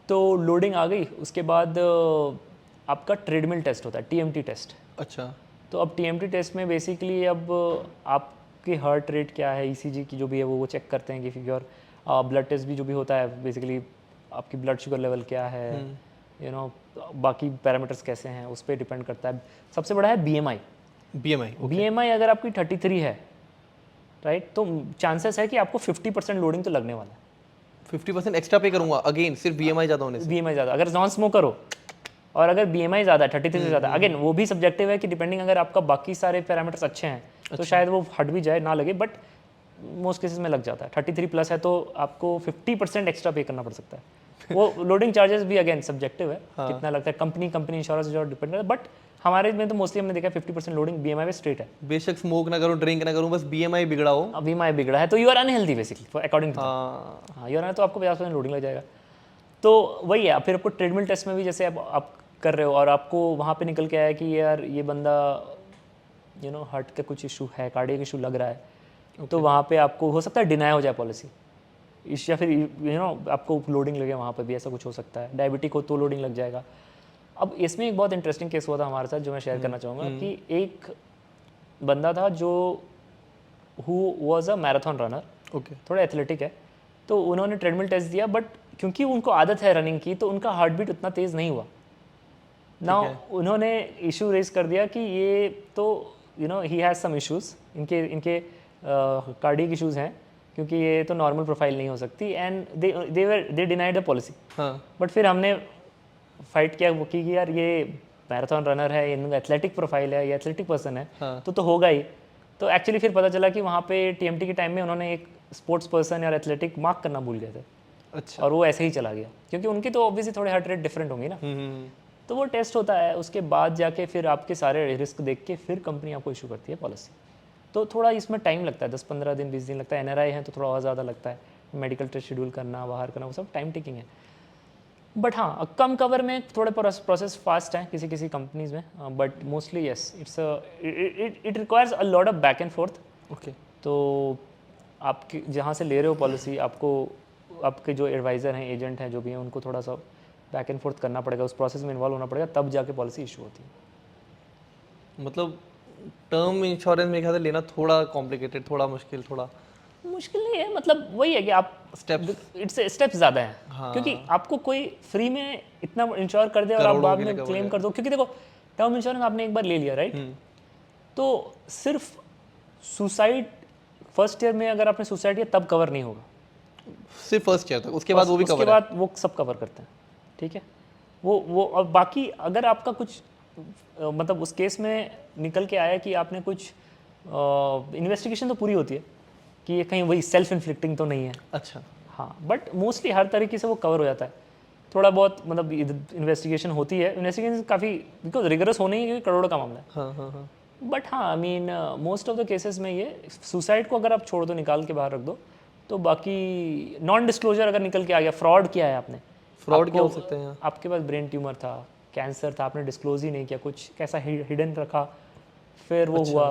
तो लोडिंग आ गई, उसके बाद आपका ट्रेडमिल टेस्ट होता है, TMT टेस्ट। अच्छा। तो अब TMT टेस्ट में बेसिकली अब आपकी हार्ट रेट क्या है, ECG की जो भी है वो चेक करते हैं कि और ब्लड टेस्ट भी जो भी होता है बेसिकली आपकी ब्लड शुगर लेवल क्या है, यू नो बाकी पैरामीटर्स कैसे हैं उस पर डिपेंड करता है। सबसे बड़ा है BMI। BMI अगर आपकी 33 है राइट, तो चांसेस है कि आपको 50% लोडिंग तो लगने वाला है। 50% एक्स्ट्रा पे करूंगा अगेन सिर्फ BMI ज़्यादा होने से? BMI ज़्यादा, अगर नॉन स्मोकर हो और अगर BMI ज़्यादा है 33 से ज़्यादा, अगेन वो भी सब्जेक्टिव है कि डिपेंडिंग अगर आपका बाकी सारे पैरामीटर्स अच्छे हैं तो शायद वो हट भी जाए ना लगे, बट मोस्ट केसेस में लग जाता है। 33 प्लस है तो आपको 50% एक्स्ट्रा पे करना पड़ सकता है। वो लोडिंग चार्जेस भी अगेन सब्जेक्टिव है, कितना लगता है, कंपनी इंश्योरेंस जो डिपेंड करता है, बट हमारे में तो मोस्टली हमने देखा 50% लोडिंग BMI में स्ट्रेट है। बेशक स्मोक ना करूँ, ड्रिंक ना करूँ, बस BMI बिगड़ा हो। BMI बिगड़ा है तो you are unhealthy basically according to. हाँ, यू आर तो आपको 50% लोडिंग लग जाएगा। तो वही है, फिर आपको ट्रेडमिल टेस्ट में भी जैसे आप कर रहे हो और आपको वहाँ पे निकल के आया कि यार ये बंदा यू नो हार्ट का कुछ इशू है, कार्डियक इशू लग रहा है, तो वहाँ पे आपको हो सकता है डिनाई हो जाए पॉलिसी, या फिर यू नो आपको लोडिंग लगे, वहाँ पर भी ऐसा कुछ हो सकता है। डायबिटिक हो तो लोडिंग लग जाएगा। अब इसमें एक बहुत इंटरेस्टिंग केस हुआ था हमारे साथ जो मैं शेयर करना चाहूँगा कि एक बंदा था जो who was a marathon runner, okay. थोड़ा एथलेटिक है, तो उन्होंने ट्रेडमिल टेस्ट दिया, बट क्योंकि उनको आदत है रनिंग की तो उनका हार्ट बीट उतना तेज़ नहीं हुआ ना। उन्होंने इशू रेज कर दिया कि ये तो you know he has some issues, इनके कार्डियक इश्यूज हैं, क्योंकि ये तो नॉर्मल प्रोफाइल नहीं हो सकती, and they denied the policy. But फिर हमने फाइट किया वो कि यार ये मैराथन रनर है, इनका एथलेटिक प्रोफाइल है, ये एथलेटिक पर्सन है, तो होगा ही। तो एक्चुअली फिर पता चला कि वहाँ पे TMT के टाइम में उन्होंने एक स्पोर्ट्स पर्सन या एथलेटिक मार्क करना भूल गए थे। अच्छा। और वो ऐसे ही चला गया, क्योंकि उनकी तो ऑब्वियसली थोड़े हार्ट रेट डिफरेंट होंगी ना। तो वो टेस्ट होता है, उसके बाद जाके फिर आपके सारे रिस्क देख के फिर कंपनी आपको इशू करती है पॉलिसी। तो थोड़ा इसमें टाइम लगता है, 10-15 दिन 20 दिन लगता है। NRI है तो थोड़ा और ज़्यादा लगता है, मेडिकल टेस्ट शेड्यूल करना, बाहर करना, वो सब टाइम टेकिंग है। बट हाँ, कम कवर में थोड़े प्रोसेस फास्ट हैं किसी किसी कंपनीज में, but mostly yes it requires a lot of back and fourth. Okay. तो आपके जहाँ से ले रहे हो पॉलिसी, आपको आपके जो एडवाइज़र हैं, एजेंट हैं, जो भी हैं, उनको थोड़ा सा बैक एंड फोर्थ करना पड़ेगा, उस प्रोसेस में इन्वॉल्व होना पड़ेगा, तब जाके पॉलिसी इशू होती है। मतलब टर्म इंश्योरेंस मेरे ख्याल से लेना थोड़ा कॉम्प्लिकेटेड, थोड़ा मुश्किल नहीं है, मतलब वही है कि आप स्टेप्स ज़्यादा हैं। हाँ। क्योंकि आपको कोई फ्री में इतना इंश्योर कर दे और आप बाद में क्लेम कर दो, क्योंकि देखो टर्म इंश्योरेंस आपने एक बार ले लिया राइट, तो सिर्फ सुसाइड फर्स्ट ईयर में अगर आपने सुसाइड किया तब कवर नहीं होगा, सिर्फ फर्स्ट ईयर तक, उसके बाद वो भी कवर है। उसके बाद वो सब कवर करते हैं, ठीक है। वो और बाकी अगर आपका कुछ मतलब उस केस में निकल के आया कि आपने कुछ इन्वेस्टिगेशन तो पूरी होती है कि ये कहीं वही सेल्फ इन्फ्लिक्टिंग तो नहीं है। अच्छा। हाँ, बट मोस्टली हर तरीके से वो कवर हो जाता है। थोड़ा बहुत मतलब इन्वेस्टिगेशन होती है, इन्वेस्टिगेशन काफ़ी बिकॉज रिगरस होने ही करोड़ों का मामला है। हाँ। बट हाँ, I mean most of the cases में ये सुसाइड को अगर आप छोड़ दो, निकाल के बाहर रख दो, तो बाकी नॉन डिस्क्लोजर अगर निकल के आ गया, फ्रॉड किया है आपने, फ्रॉड क्या हो सकते हैं? आपके पास ब्रेन ट्यूमर था, कैंसर था, आपने डिस्क्लोज ही नहीं किया, कुछ कैसा हिडन रखा, फिर वो हुआ,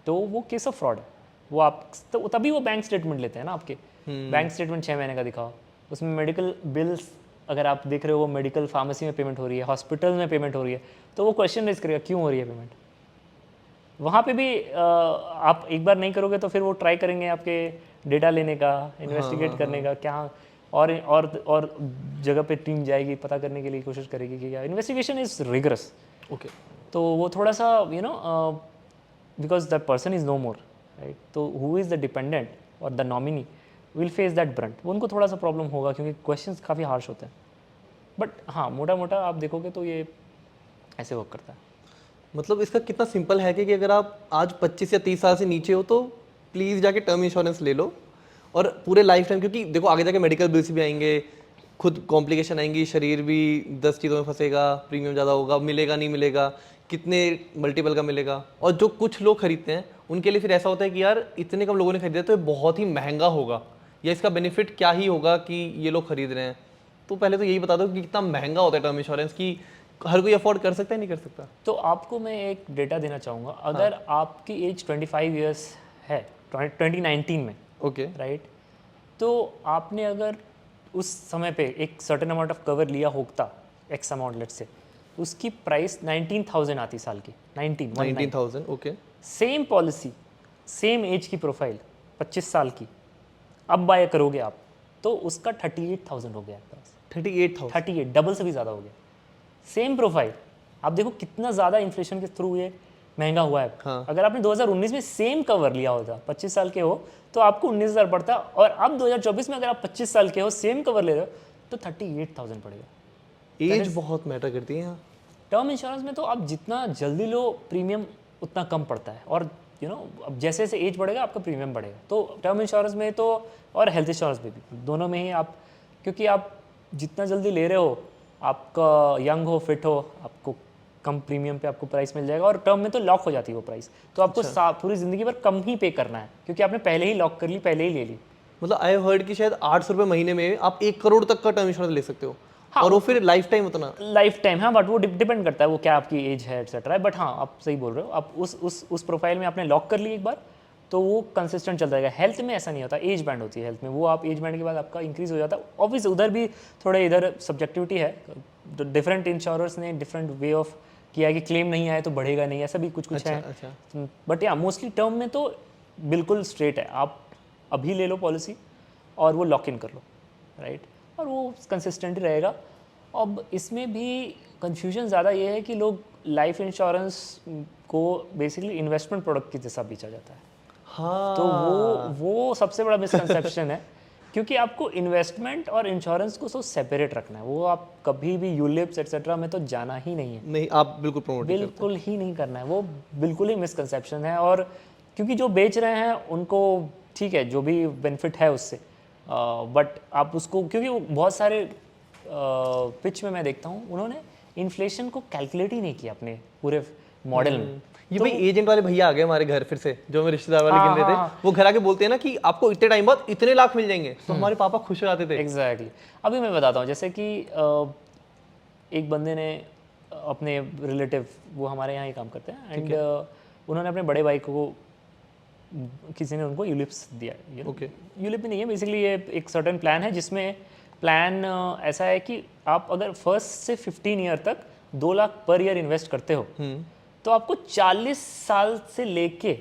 तो वो केस ऑफ फ्रॉड है। वो आप तो तभी वो बैंक स्टेटमेंट लेते हैं ना आपके, बैंक स्टेटमेंट 6 महीने का दिखाओ, उसमें मेडिकल बिल्स अगर आप देख रहे हो वो मेडिकल फार्मेसी में पेमेंट हो रही है, हॉस्पिटल में पेमेंट हो रही है, तो वो क्वेश्चन रेज करेगा क्यों हो रही है पेमेंट। वहाँ पे भी आप एक बार नहीं करोगे तो फिर वो ट्राई करेंगे आपके डेटा लेने का, इन्वेस्टिगेट करने का, क्या और जगह पे टीम जाएगी, पता करने के लिए कोशिश करेगी कि क्या। Investigation is rigorous. ओके, तो वो थोड़ा सा because that person is no more, right. तो हु इज़ द डिपेंडेंट और the nominee will face that brunt. उनको थोड़ा सा प्रॉब्लम होगा क्योंकि क्वेश्चंस काफ़ी हार्श होते हैं। बट हाँ, मोटा मोटा आप देखोगे तो ये ऐसे वर्क करता है। मतलब इसका कितना सिंपल है कि अगर आप आज 25 या 30 साल से नीचे हो तो प्लीज़ जाके टर्म इंश्योरेंस ले लो, और पूरे लाइफ टाइम, क्योंकि देखो आगे जाके मेडिकल बिल्स भी आएंगे, खुद कॉम्प्लिकेशन आएंगी, शरीर भी 10 चीज़ों में फंसेगा, प्रीमियम ज़्यादा होगा, मिलेगा नहीं मिलेगा, कितने मल्टीपल का मिलेगा। और जो कुछ लोग खरीदते हैं उनके लिए फिर ऐसा होता है कि यार इतने कम लोगों ने खरीदा तो ये बहुत ही महंगा होगा, या इसका बेनिफिट क्या ही होगा कि ये लोग खरीद रहे हैं। तो पहले तो यही बता दो कि कितना महंगा होता है टर्म इंश्योरेंस, कि हर कोई अफोर्ड कर सकता है नहीं कर सकता। तो आपको मैं एक डेटा देना चाहूँगा। अगर आपकी एज 25 ईयर्स है 2019 में, ओके, राइट, तो आपने अगर उस समय पे एक सर्टेन अमाउंट ऑफ कवर लिया होता, एक्स अमाउंट लेट्स से, उसकी प्राइस 19,000 आती साल की। 19,000, okay. Same policy, same age की प्रोफाइल, 25 साल की, अब बाय करोगे आप तो उसका 38,000 हो गया आपके पास। 38,000, 38, डबल से भी ज़्यादा हो गया। सेम प्रोफाइल, आप देखो कितना ज़्यादा इन्फ्लेशन के थ्रू ये महंगा हुआ है। हाँ। अगर आपने 2019 में सेम कवर लिया होता, 25 साल के हो, तो आपको 19,000 पड़ता, और अब 2024 में अगर आप 25 साल के हो, सेम कवर ले रहे हो, तो 38,000 पड़ेगा। एज बहुत मैटर करती है यहाँ। टर्म इंश्योरेंस में तो आप जितना जल्दी लो प्रीमियम उतना कम पड़ता है, और अब जैसे जैसे एज बढ़ेगा आपका प्रीमियम बढ़ेगा। तो टर्म इंश्योरेंस में तो, और हेल्थ इंश्योरेंस में भी, दोनों में ही आप, क्योंकि आप जितना जल्दी ले रहे हो, आपका यंग हो, फिट हो, आपको कम प्रीमियम पे आपको प्राइस मिल जाएगा। और टर्म में तो लॉक हो जाती है वो प्राइस, तो आपको पूरी ज़िंदगी भर कम ही पे करना है, क्योंकि आपने पहले ही लॉक कर ली, पहले ही ले ली। मतलब आई हर्ड कि शायद 800 रुपये महीने में आप 1 करोड़ तक का टर्म इंश्योरेंस ले सकते हो। हाँ, और वो फिर लाइफ टाइम उतना। लाइफ टाइम, हाँ, बट वो डिपेंड करता है वो क्या आपकी एज है एक्सेट्रा। बट हाँ, आप सही बोल रहे हो। आप उस प्रोफाइल में आपने लॉक कर ली एक बार, तो वो कंसिस्टेंट चलता रहेगा। हेल्थ में ऐसा नहीं होता, एज बैंड होती है हेल्थ में, वो आप एज बैंड के बाद आपका इंक्रीज हो जाता है। ऑब्वियस उधर भी थोड़े इधर सब्जेक्टिविटी है, डिफरेंट इंश्योरर्स ने डिफरेंट वे ऑफ किया है कि क्लेम नहीं आए तो बढ़ेगा नहीं, ऐसा भी कुछ अच्छा, है। अच्छा। बट या मोस्टली टर्म में तो बिल्कुल स्ट्रेट है, आप अभी ले लो पॉलिसी और वो लॉक इन कर लो, राइट, और वो कंसिस्टेंट रहेगा। अब इसमें भी कंफ्यूजन ज़्यादा ये है कि लोग लाइफ इंश्योरेंस को बेसिकली इन्वेस्टमेंट प्रोडक्ट की जैसा बेचा जाता है। हाँ, तो वो सबसे बड़ा मिसकंसेप्शन है, क्योंकि आपको इन्वेस्टमेंट और इंश्योरेंस को तो सेपरेट रखना है। वो आप कभी भी यूलिप्स एक्सेट्रा में तो जाना ही नहीं है, नहीं, आप बिल्कुल प्रमोट नहीं करते। बिल्कुल ही नहीं करना है, वो बिल्कुल ही मिसकंसेप्शन है। और क्योंकि जो बेच रहे हैं उनको ठीक है, जो भी बेनिफिट है उससे, बट आप उसको, क्योंकि वो बहुत सारे पिच में मैं देखता हूँ उन्होंने इन्फ्लेशन को कैलकुलेट ही नहीं किया अपने पूरे मॉडल में। ये भाई एजेंट वाले भैया आ गए हमारे घर फिर से, जो हमें रिश्तेदार वाले गिन रहे थे। हाँ। वो घर आके बोलते हैं ना कि आपको इतने टाइम बाद इतने लाख मिल जाएंगे, तो हमारे पापा खुश हो जाते थे। एग्जैक्टली। अभी मैं बताता हूँ, जैसे कि एक बंदे ने अपने रिलेटिव, वो हमारे यहाँ ही काम करते हैं, एंड उन्होंने अपने बड़े भाई को, किसी ने उनको यूलिप्स दिया। ओके, यूलिप नहीं है बेसिकली, ये एक सर्टेन प्लान है जिसमें प्लान ऐसा है कि आप अगर फर्स्ट से 15 ईयर तक 2 लाख पर ईयर इन्वेस्ट करते हो, तो आपको 40 साल से लेके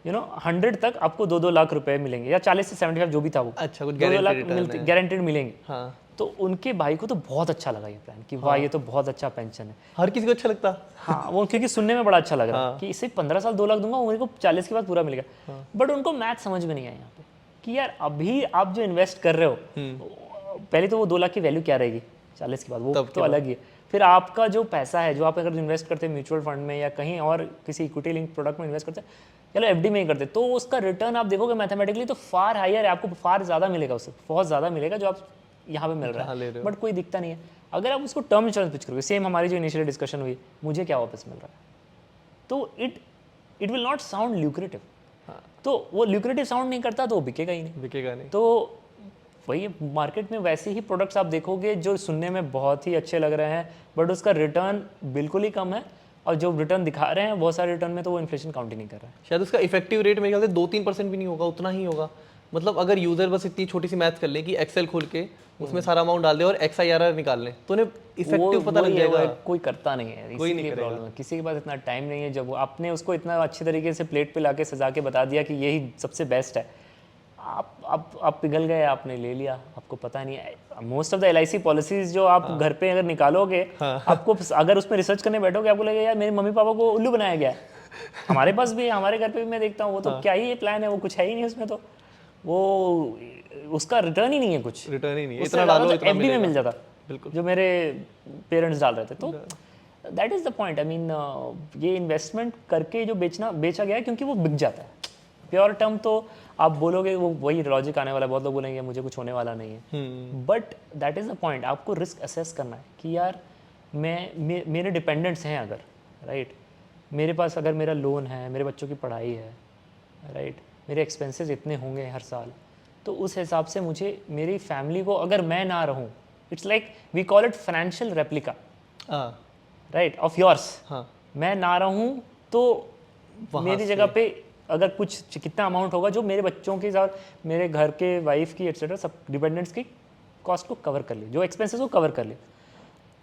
100 तक आपको 2-2 लाख रुपए मिलेंगे, या 40 से 75 जो भी था वो, अच्छा, कुछ 2 लाख गारंटेड गारंटेड मिलेंगे। हाँ, तो उनके भाई को तो बहुत अच्छा लगा ये प्लान कि वाह, ये तो बहुत अच्छा पेंशन है। हर किसी को अच्छा लगता। हाँ, वो क्योंकि सुनने में बड़ा अच्छा लग रहा है कि इसे 15 साल 2 लाख दूंगा, मेरे को 40 के बाद पूरा मिलेगा। बट उनको मैथ समझ में नहीं आया यहाँ पे कि यार अभी आप जो इन्वेस्ट कर रहे हो, पहले तो वो 2 लाख की वैल्यू क्या रहेगी 40 के बाद, वो तो अलग ही है। फिर आपका जो पैसा है, जो आप अगर इन्वेस्ट करते हैं म्यूचुअल फंड में या कहीं और किसी इक्विटी लिंक प्रोडक्ट में इन्वेस्ट करते हैं, चलो एफडी में ही करते, तो उसका रिटर्न आप देखोगे मैथमेटिकली तो फार हायर है, आपको फार ज़्यादा मिलेगा, उससे बहुत ज़्यादा मिलेगा जो आप यहाँ पे मिल रहा है, बट कोई दिखता नहीं है। अगर आप उसको टर्म इंश्योरेंस पिच करोगे, सेम हमारी जो इनिशियल डिस्कशन हुई, मुझे क्या वापस मिल रहा है, तो it will not sound lucrative. तो वो ल्यूक्रेटिव साउंड नहीं करता तो वो बिकेगा ही नहीं। तो वही मार्केट में वैसे ही प्रोडक्ट्स आप देखोगे जो सुनने में बहुत ही अच्छे लग रहे हैं, बट उसका रिटर्न बिल्कुल ही कम है, और जो रिटर्न दिखा रहे हैं बहुत सारे रिटर्न में तो वो इन्फ्लेशन काउंट ही नहीं कर रहा है। शायद उसका इफेक्टिव रेट मेरे ख्याल से 2-3% भी नहीं होगा, उतना ही होगा। मतलब अगर यूजर बस इतनी छोटी सी मैथ कर ले कि एक्सेल खोल के उसमें सारा अमाउंट डाल दे और XIRR निकाल ले तो उन्हें इफेक्टिव पता लग जाएगा। कोई करता नहीं है, कोई नहीं इसीलिए करेगा। प्रॉब्लम है। किसी के पास इतना टाइम नहीं है, जब वो आपने उसको इतना अच्छे तरीके से प्लेट पे लाके सजा के बता दिया कि यही सबसे बेस्ट है, आप पिघल गए, आपने ले लिया, आपको पता नहीं है। Most of the LIC policies जो आप घर पे अगर निकालोगे, आपको अगर उसमें रिसर्च करने बैठोगे आपको लगेगा यार मेरे मम्मी पापा को उल्लू बनाया गया है। हमारे पास भी, हमारे घर पे भी मैं देखता हूँ, वो तो क्या ही ये प्लान है, वो कुछ है ही नहीं उसमें, तो वो उसका रिटर्न ही नहीं है कुछ, रिटर्न ही नहीं है, उससे इतना ज़्यादा डालो तो इतना FD में मिलेगा। मिल जाता, बिल्कुल। जो मेरे पेरेंट्स डाल रहे थे। तो that is the point. I mean ये इन्वेस्टमेंट करके जो बेचा गया है, क्योंकि वो बिक जाता है। प्योर टर्म तो आप बोलोगे, वो वही लॉजिक आने वाला है, बहुत लोग बोलेंगे मुझे कुछ होने वाला नहीं है, but that is the point. आपको रिस्क असेस करना है कि यार मेरे डिपेंडेंट्स हैं अगर, राइट, मेरे पास अगर मेरा लोन है, मेरे बच्चों की पढ़ाई है, राइट, मेरे एक्सपेंसेस इतने होंगे हर साल, तो उस हिसाब से मुझे मेरी फैमिली को, अगर मैं ना रहूँ, it's like we call it financial replica, right, of yours. हाँ, मैं ना रहूँ तो मेरी जगह पे अगर कुछ कितना अमाउंट होगा जो मेरे बच्चों के साथ, मेरे घर के वाइफ की एट्सेट्रा सब डिपेंडेंट्स की कॉस्ट को कवर कर ले, जो एक्सपेंसेस को कवर कर ले।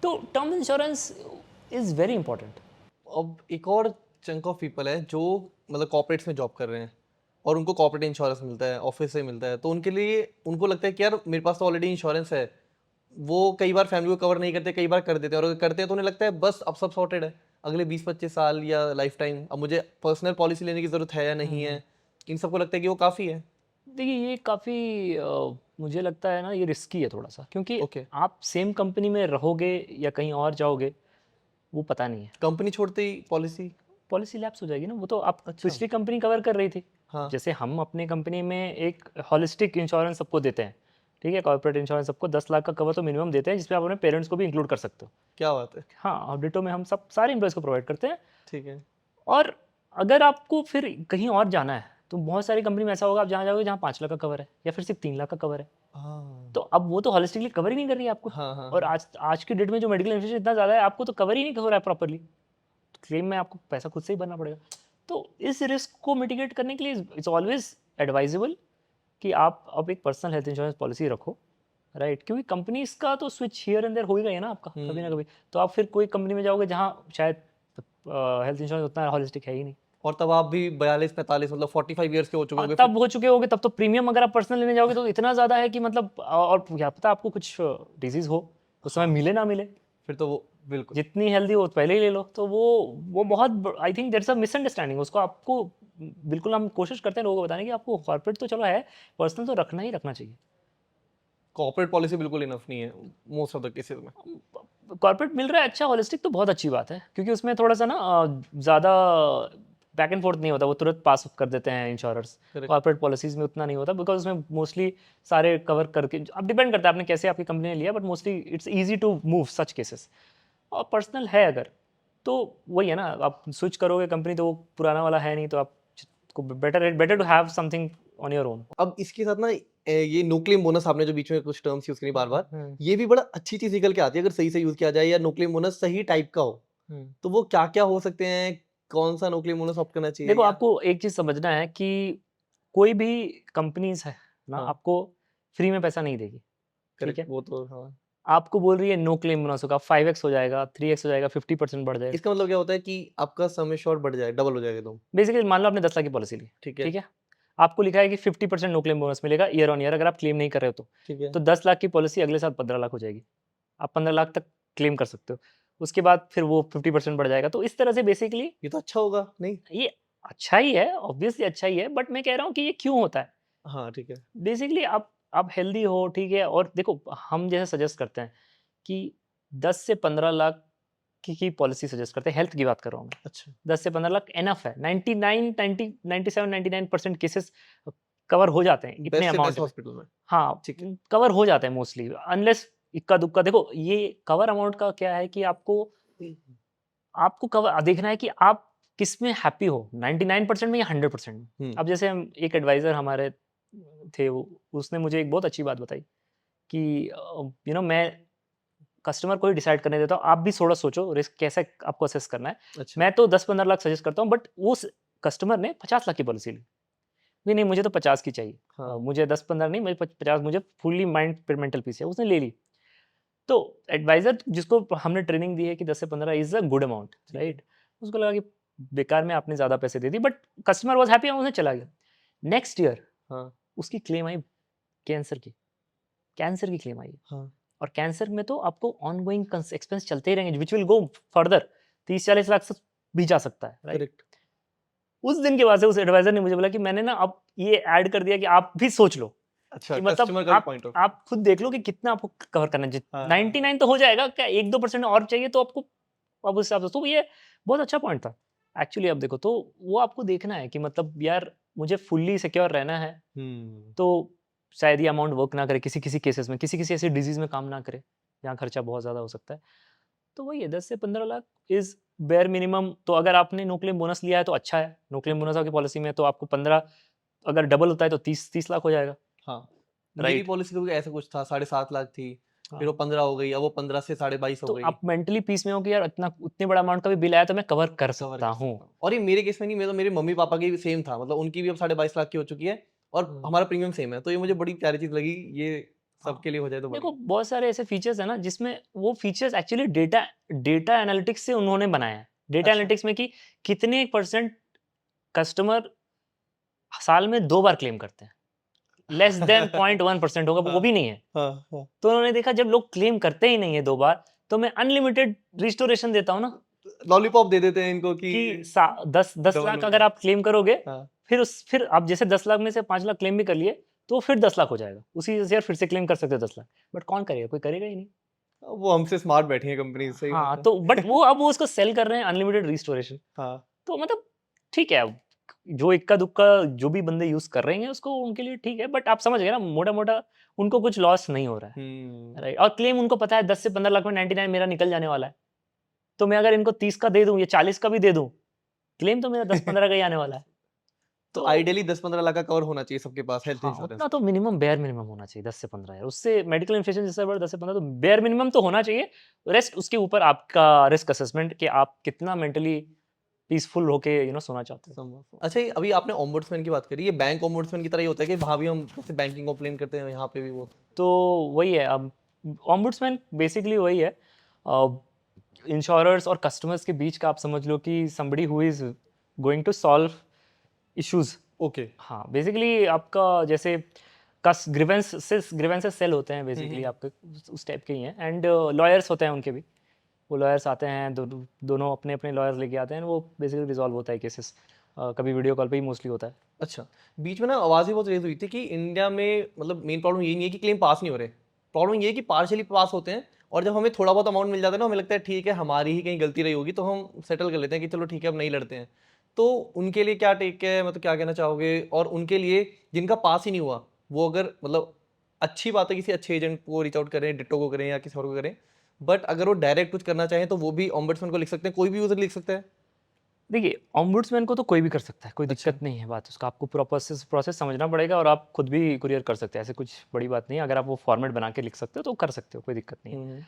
तो term insurance is very important. अब एक और चंक ऑफ पीपल है जो मतलब कॉर्पोरेट्स में जॉब कर रहे हैं और उनको कॉर्पोरेट इंश्योरेंस मिलता है, ऑफिस से मिलता है, तो उनके लिए उनको लगता है कि यार मेरे पास तो ऑलरेडी इंश्योरेंस है। वो कई बार फैमिली को कवर नहीं करते, कई बार कर देते हैं, और अगर करते हैं तो उन्हें लगता है बस अब सब सॉर्टेड है, अगले 20-25 साल या लाइफ टाइम अब मुझे पर्सनल पॉलिसी लेने की ज़रूरत है या नहीं है। इन सबको लगता है कि वो काफ़ी है। देखिए ये काफ़ी मुझे लगता है ना, ये रिस्की है थोड़ा सा, क्योंकि ओके, आप सेम कंपनी में रहोगे या कहीं और जाओगे, वो पता नहीं है। कंपनी छोड़ते ही पॉलिसी। पॉलिसी लैप्स हो जाएगी ना, वो तो आप अच्छा। पिछली कंपनी कवर कर रही थी। हाँ, जैसे हम अपनी कंपनी में एक हॉलिस्टिक इंश्योरेंस सबको देते हैं, ठीक है, कॉर्पोरेट इंश्योरेंस सबको 10 लाख का कवर तो मिनिमम देते हैं, जिसमें आप अपने पेरेंट्स को भी इंक्लूड कर सकते हो। क्या बात है। हाँ, और डिटो में हम सब सारे एम्प्लॉयज़ को प्रोवाइड करते हैं। ठीक है। और अगर आपको फिर कहीं और जाना है, तो बहुत सारी कंपनी में ऐसा होगा, आप जहाँ जाओगे जहाँ 5 लाख का कवर है या फिर सिर्फ 3 लाख का कवर है, हाँ, तो अब वो तो हॉलिस्टिकली कवर ही नहीं कर रही है आपको। हाँ, हाँ, और हाँ। आज की डेट में जो मेडिकल इन्फ्लेशन इतना ज़्यादा है, आपको तो कवर ही नहीं हो रहा है प्रॉपर्ली, तो क्लेम में आपको पैसा खुद से ही भरना पड़ेगा। तो इस रिस्क को मिटिगेट करने के लिए इट्स ऑलवेज एडवाइजेबल कि आप अब एक पर्सनल हेल्थ इंश्योरेंस पॉलिसी रखो, राइट, क्योंकि कंपनीज का तो स्विच हियर एंड देयर हो ही गया है ना आपका, कभी ना कभी। तो आप फिर कोई कंपनी में जाओगे जहाँ शायद हेल्थ इंश्योरेंस उतना हॉलिस्टिक है ही नहीं। और तब आप भी 42-45 मतलब 45 ईयर्स के हो चुके होंगे तब हो चुके होगे, तब तो प्रीमियम अगर आप पर्सनल लेने जाओगे तो इतना ज़्यादा है कि मतलब, और क्या पता आपको कुछ डिजीज़ हो उस समय, मिले ना मिले, फिर तो वो बिल्कुल। जितनी हेल्दी हो पहले ही ले लो। तो वो बहुत, I think that's a misunderstanding. उसको आपको बिल्कुल, हम कोशिश करते हैं लोगों को बताने की आपको कॉर्पोरेट तो चलो है, पर्सनल तो रखना ही रखना चाहिए। कॉर्पोरेट पॉलिसी बिल्कुल इनफ नहीं है मोस्ट ऑफ द केसेस में। कॉर्पोरेट मिल रहा है अच्छा हॉलिस्टिक, तो बहुत अच्छी बात है, क्योंकि उसमें थोड़ा सा ना ज़्यादा बैक एंड फोर्थ नहीं होता, वो तुरंत पास कर देते हैं इंश्योरर्स। Correct. कॉर्पोरेट पॉलिसीज में उतना नहीं होता, बिकॉज उसमें मोस्टली सारे कवर करके, अब डिपेंड करता है आपने कैसे आपकी कंपनी ने लिया, but mostly it's easy to move such cases. और पर्सनल है अगर, तो वही है ना, आप स्विच करोगे कंपनी तो वो पुराना वाला है नहीं, तो आपको better to have something on your own. अब इसके साथ ना ये नो क्लेम बोनस आपने जो बीच में कुछ टर्म्स यूज करी बार बार, ये भी बड़ा अच्छी चीज निकल के आती है अगर सही से यूज किया जाए, या नो क्लेम बोनस सही टाइप का हो। तो वो क्या क्या हो सकते हैं, कौन सा नो क्लेम बोनस ऑप्ट करना चाहिए? देखो, या आपको एक चीज़ समझना है कि कोई भी कंपनीज है ना, हाँ, आपको फ्री में पैसा नहीं देगी, ठीक करेक्ट, है। वो तो हाँ। आपको बोल रही है नो क्लेम बोनस होगा, 5x हो जाएगा, 3x हो जाएगा, 50% बढ़ जाएगा। इसका मतलब क्या होता है कि आपका सम एश्योर्ड बढ़ जाए, डबल हो जाएगा एकदम। बेसिकली मान लो आपने 10 लाख की पॉलिसी ली, ठीक है, ठीक है। आपको लिखा है कि 50% नो क्लेम बोनस मिलेगा ईयर ऑन ईयर, अगर आप क्लेम नहीं कर रहे हो तो। ठीक है। तो 10 लाख की पॉलिसी अगले साल 15 लाख हो जाएगी। आप 15 लाख तक क्लेम कर सकते हो। उसके बाद फिर वो 50% बढ़ जाएगा। तो इस तरह से बेसिकली ये तो अच्छा होगा, नहीं? ये अच्छा ही है, ऑब्वियसली अच्छा ही है, बट मैं कह रहा हूँ कि ये क्यों होता है। हाँ, ठीक है। बेसिकली आप हेल्दी हो, ठीक है, और देखो हम जैसे सजेस्ट करते हैं कि 10 से 15 लाख की पॉलिसी सजेस्ट करते हैं, हेल्थ की बात कर रहा हूँ मैं। अच्छा, 10 से 15 लाख एनफ है। 99 90 97 99% केसेस कवर हो जाते हैं इतने बेस्ट से अमाउंट बेस्ट में। हॉस्पिटल में। हाँ, ठीक है। कवर हो जाते हैं मोस्टली, अनलेस इक्का-दुक्का। देखो ये कवर अमाउंट का क्या है कि आपको आपको कवर देखना है कि आप किसमें हैप्पी हो, 99% में या 100% में। हम्म, अब जैसे हम एक एडवाइज़र हमारे थे, वो उसने मुझे एक बहुत अच्छी बात बताई कि मैं कस्टमर को ही डिसाइड करने देता हूँ, आप भी थोड़ा सोचो रिस्क कैसे आपको असेस करना है। अच्छा, मैं तो 10-15 लाख सजेस्ट करता हूँ, बट उस कस्टमर ने 50 लाख की पॉलिसी ली। भी नहीं मुझे तो 50 की चाहिए, हाँ मुझे 10-15 नहीं, मुझे 50, मुझे फुल्ली माइंड मेंटल पीस है, उसने ले ली। तो एडवाइजर जिसको हमने ट्रेनिंग दी है कि 10 से 15 is a good amount, right, उसको लगा कि बेकार में आपने ज़्यादा पैसे दे दिए, बट कस्टमर वाज हैप्पी, उन्हें चला गया। नेक्स्ट ईयर हाँ उसकी क्लेम आई कैंसर की, कैंसर की क्लेम आई। हाँ और कैंसर में तो आपको ऑनगोइंग एक्सपेंस चलते ही रहेंगे which will go further, 30-40 lakh से भी जा सकता है, राइट। करेक्ट। उस दिन के बाद से उस एडवाइजर ने मुझे बोला कि मैंने ना अब ये ऐड कर दिया कि आप भी सोच लो अच्छा, कि मतलब कस्टमर का भी आप पॉइंट ऑफ आप खुद देख लो कि कितना आपको कवर करना है। हाँ, 99 तो हो जाएगा, क्या 1-2% और चाहिए तो आपको, अब उस हिसाब से तो ये बहुत अच्छा पॉइंट था एक्चुअली। अब देखो तो वो आपको देखना है कि मतलब यार मुझे फुल्ली सिक्योर रहना है, तो शायद ये अमाउंट वर्क ना करे किसी किसी केसेस में, किसी किसी ऐसी डिजीज में काम ना करे जहाँ खर्चा बहुत ज़्यादा हो सकता है। तो वही है 10 से 15 लाख इज़ बेयर मिनिमम। तो अगर आपने नो क्लेम बोनस लिया है तो अच्छा है, नो क्लेम बोनस आपकी पॉलिसी में है तो आपको 15, अगर डबल होता है तो 30 लाख हो जाएगा, हाँ। मेरी राइट। पॉलिसी तो ऐसा कुछ था, 7.5 लाख थी, फिर वो हाँ, 15 हो गई, अब वो 15 से 22.5 हो तो गई। आप मेंटली पीस में हो कि यार इतना उतने बड़ा अमाउंट का भी बिल आया तो मैं कवर कर कवर सकता कर हूँ। सकता हूँ। और ये मेरे केस में नहीं, मेरे तो मेरे मम्मी पापा की भी सेम था, मतलब उनकी भी अब 22.5 लाख की हो चुकी है और हमारा प्रीमियम सेम है, तो ये मुझे बड़ी प्यारी चीज लगी, ये हाँ, सबके लिए हो जाए तो देखो बढ़िया। बहुत सारे ऐसे फीचर्स हैं ना जिसमें वो features actually data data analytics से उन्होंने बनाया है। डेटा अच्छा। एनालिटिक्स में कि कितने परसेंट कस्टमर साल में 2 बार क्लेम करते हैं। लेस देन 0.1% होगा, वो हाँ भी नहीं है। हाँ हाँ। तो उन्होंने देखा जब लोग क्लेम करते ही नहीं है 2 बार, तो मैं अनलिमिटेड रिस्टोरेशन देता हूँ ना, लॉलीपॉप दे देते हैं इनको कि कि सा 10 डबल लाख हो अगर जाए। आप क्लेम करोगे, हाँ, फिर आप जैसे 10 लाख में से 5 लाख क्लेम भी कर लिए, तो फिर 10 लाख हो जाएगा। उसी से फिर से क्लेम कर सकते हो 10 लाख। बट कौन करेगा? कोई करेगा ही नहीं। वो हमसे स्मार्ट बैठी है कंपनी, सही हाँ, बात है। तो बट वो अब वो उसको सेल कर रहे हैं अनलिमिटेड रिस्टोरेशन। हाँ। तो मतलब ठीक है, अब जो इक्का-दुक्का जो भी बंदे यूज़ कर रहे हैं उसको उनके लिए ठीक है, बट आप समझ गए ना मोटा-मोटा उनको कुछ लॉस नहीं हो रहा है, हम्म। राइट? और क्लेम उनको पता है 10 से 15 लाख में 99 मेरा निकल जाने वाला है। तो मैं अगर इनको 30 का दे दूँ या 40 का भी दे दूँ, क्लेम तो मेरा 10-15 का ही आने वाला है। तो तो आइडियली 10-15 लाख का कवर होना चाहिए सबके पास हेल्थ हाँ, इंश्योरेंस। उतना तो मिनिमम बेयर मिनिमम होना चाहिए 10 से 15 यार। उससे मेडिकल इन्फ्लेशन जैसा बढ़ा 10 से 15 तो बेयर मिनिमम तो होना चाहिए। रेस्ट उसके ऊपर आपका रिस्क असेसमेंट कि आप कितना मेंटली पीसफुल होके सोना चाहते हो। संभव। अच्छा, ये अभी आपने ओम्बुड्समैन की बात करी, ये बैंक ओम्बुड्समैन की तरह ही होता है कि वहाँ भी हम जैसे बैंकिंग कंप्लेन करते हैं यहाँ पे भी वो? तो वही है, अब ओम्बुड्समैन बेसिकली वही है, इंश्योरर्स और कस्टमर्स के बीच का आप समझ लो कि somebody who is going to solve issues. Okay. हाँ, बेसिकली आपका जैसे कस ग्रीवेंसेस सेल होते हैं बेसिकली आपके उस टाइप के ही हैं, एंड लॉयर्स होते हैं उनके भी। वो लॉयर्स आते हैं, दोनों अपने लॉयर्स लेके आते हैं, वो बेसिकली रिजॉल्व होता है केसेस। कभी वीडियो कॉल पे ही मोस्टली होता है। अच्छा, बीच में ना आवाज़ ही बहुत रेज़ हुई थी कि इंडिया में मतलब मेन प्रॉब्लम यही नहीं है कि क्लेम पास नहीं हो रहे। प्रॉब्लम ये है कि पार्शियली पास होते हैं और जब हमें थोड़ा बहुत अमाउंट मिल जाता है ना, हमें लगता है ठीक है हमारी ही कहीं गलती रही होगी, तो हम सेटल कर लेते हैं कि चलो ठीक है अब नहीं लड़ते हैं। तो उनके लिए क्या टेक है, मतलब क्या कहना चाहोगे? और उनके लिए जिनका पास ही नहीं हुआ, वो अगर मतलब अच्छी बात है किसी अच्छे एजेंट को रीच आउट करें, डिट्टो को करें या किसी और को करें। बट अगर वो डायरेक्ट कुछ करना चाहें तो वो भी ओम्बड्समैन को लिख सकते हैं, कोई भी यूज़र लिख सकता है? देखिए, ओम्बुड्समैन को तो कोई भी कर सकता है, कोई अच्छा। दिक्कत नहीं है बात उसका। आपको प्रोसेस प्रोसेस समझना पड़ेगा और आप खुद भी कुरियर कर सकते हैं, ऐसे कुछ बड़ी बात नहीं है। अगर आप वो फॉर्मेट बना के लिख सकते हो तो कर सकते हो, कोई दिक्कत नहीं है। हुँ,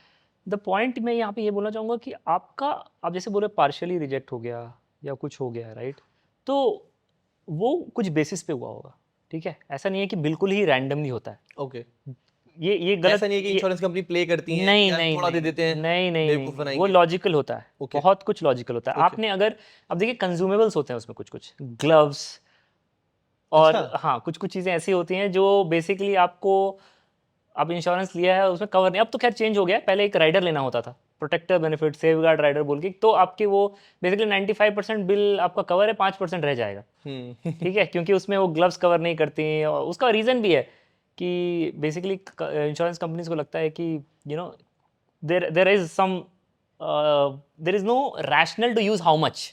द पॉइंट मैं यहाँ पे ये बोलना चाहूँगा कि आपका, आप जैसे बोले पार्शियली रिजेक्ट हो गया या कुछ हो गया, राइट? तो वो कुछ बेसिस पे हुआ होगा, ठीक है? ऐसा नहीं है कि बिल्कुल ही रैंडमली होता है। ओके। ये ऐसा गलत नहीं है कि ये इंश्योरेंस कंपनी प्ले करती हैं कि नहीं, यार नहीं, थोड़ा दे नहीं, देते हैं, नहीं, नहीं, नहीं, बेवकूफ़ नहीं, वो बनाएँगे। लॉजिकल होता है, ओके, बहुत कुछ लॉजिकल होता है। ओके। आपने अगर, अब देखिए कंज्यूमेबल्स होते हैं उसमें कुछ-कुछ, ग्लव्स और अच्छा। हाँ, कुछ-कुछ चीज़ें ऐसी होती हैं जो बेसिकली आपको, आप इंश्योरेंस लिया है उसमें कवर नहीं, अब तो खैर चेंज हो गया है, पहले एक राइडर लेना होता था, प्रोटेक्टर बेनिफिट, सेफगार्ड राइडर बोल के, तो आपकी वो बेसिकली 95% बिल आपका कवर है, 5% रह जाएगा, हुँ। ठीक है? क्योंकि उसमें वो ग्लव्स कवर नहीं करती और उसका रीज़न भी है कि बेसिकली इंश्योरेंस कंपनीज़ को लगता है कि you know there is some there is no rational to use how much.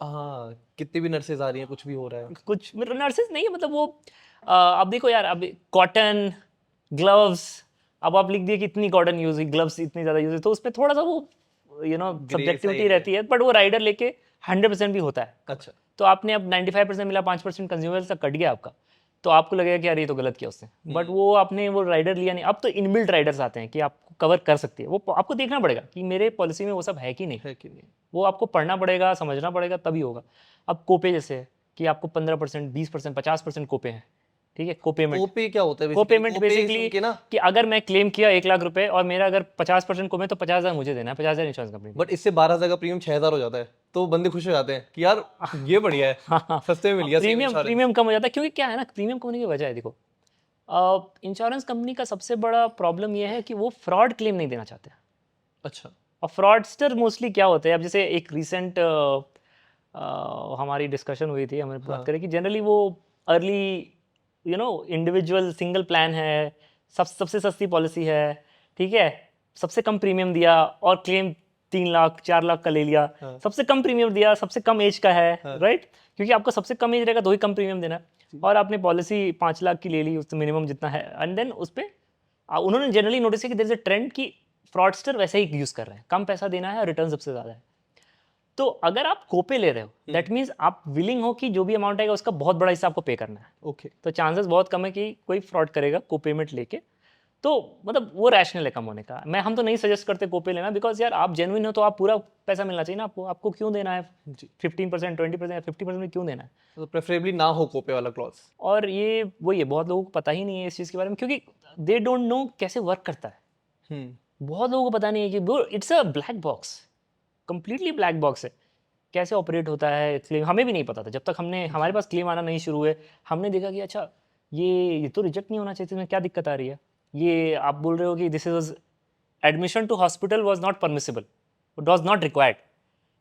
हाँ, कितनी भी नर्सेज़ आ रही हैं, कुछ भी हो रहा है। कुछ मतलब नर्सेज नहीं है, मतलब वो अब देखो यार, अब कॉटन ग्लव्स, अब आप लिख दिए कि इतनी कॉटन यूज हुई, ग्लव्स इतनी ज्यादा यूज हुई, तो उसमें थोड़ा सा वो ग्रे सा सब्जेक्टिविटी एरिया है। रहती है, बट वो राइडर लेके 100% भी होता है। अच्छा। तो आपने अब 95% मिला, 5% कंज्यूमर से कट गया आपका, तो आपको लगेगा कि यार ये तो गलत किया उसने, बट वो आपने वो राइडर लिया नहीं। अब तो इनबिल्ट राइडर्स आते हैं कि आपको कवर कर सकती है, वो आपको देखना पड़ेगा कि मेरे पॉलिसी में वो सब है कि नहीं, है कि नहीं? वो आपको पढ़ना पड़ेगा, समझना पड़ेगा, तभी होगा। अब कोपे जैसे है कि आपको 15%, 20%, 50% कोपे हैं, ठीक है, को पेमेंट। कोपे क्या होता है को basically? पेमेंट कोपे बेसिकली सुन के ना, कि अगर मैं क्लेम किया 1 लाख रुपए और मेरा अगर 50% को में तो 50,000 मुझे देना है, 50,000 इंश्योरेंस कंपनी को। बट इससे 12,000 का प्रीमियम 6,000 हो जाता है, तो बंदे खुश हो जाते हैं कि यार ये बढ़िया है, हाँ, सस्ते में मिल गया सेम प्रीमियम इंश्योरेंस। प्रीमियम कम हो जाता है, क्योंकि क्या है ना, प्रीमियम कम होने की वजह है, देखो इंश्योरेंस कंपनी का सबसे बड़ा प्रॉब्लम ये है कि वो फ्रॉड क्लेम नहीं देना चाहते हैं। अच्छा, और फ्रॉडस्टर मोस्टली क्या होते हैं, अब जैसे एक रिसेंट हमारी डिस्कशन हुई थी, हमने बात करी कि जनरली वो अर्ली इंडिविजुअल सिंगल प्लान है, सबसे सस्ती पॉलिसी है, ठीक है, सबसे कम प्रीमियम दिया और क्लेम 3 लाख 4 लाख का ले लिया, हाँ। सबसे कम प्रीमियम दिया, सबसे कम एज का है, हाँ। राइट, क्योंकि आपका सबसे कम एज रहेगा तो ही कम प्रीमियम देना है। और आपने पॉलिसी 5 लाख की ले ली, उससे मिनिमम जितना है, एंड देन उस पर उन्होंने जनरली नोटिस किया कि देयर इज अ ट्रेंड कि फ्रॉडस्टर वैसे ही यूज कर रहे हैं, कम पैसा देना है और रिटर्न सबसे ज्यादा है। तो अगर आप कोपे ले रहे हो दैट मीन्स आप विलिंग हो कि जो भी अमाउंट आएगा उसका बहुत बड़ा हिस्सा आपको पे करना है, ओके, तो चांसेस बहुत कम है कि कोई फ्रॉड करेगा को पेमेंट लेके। तो मतलब वो रैशनल है कम होने का। हम तो नहीं सजेस्ट करते कोपे लेना, बिकॉज यार आप जेन्युइन हो तो आप पूरा पैसा मिलना चाहिए ना आपको, आपको क्यों देना है जी, 15%, 20%, 50% में क्यों देना है? तो प्रेफरेबली ना हो कोपे वाला क्लॉज। और ये वही है, बहुत लोगों को पता ही नहीं है इस चीज़ के बारे में, क्योंकि दे डोंट नो कैसे वर्क करता है। बहुत लोगों को पता नहीं है कि वो it's a black box, completely black box है, कैसे ऑपरेट होता है क्लेम हमें भी नहीं पता था जब तक हमारे पास क्लेम आना नहीं शुरू हुए। हमने देखा कि अच्छा ये तो रिजेक्ट नहीं होना चाहिए, इसमें क्या दिक्कत आ रही है? ये आप बोल रहे हो कि this is admission to hospital was not permissible, was not required,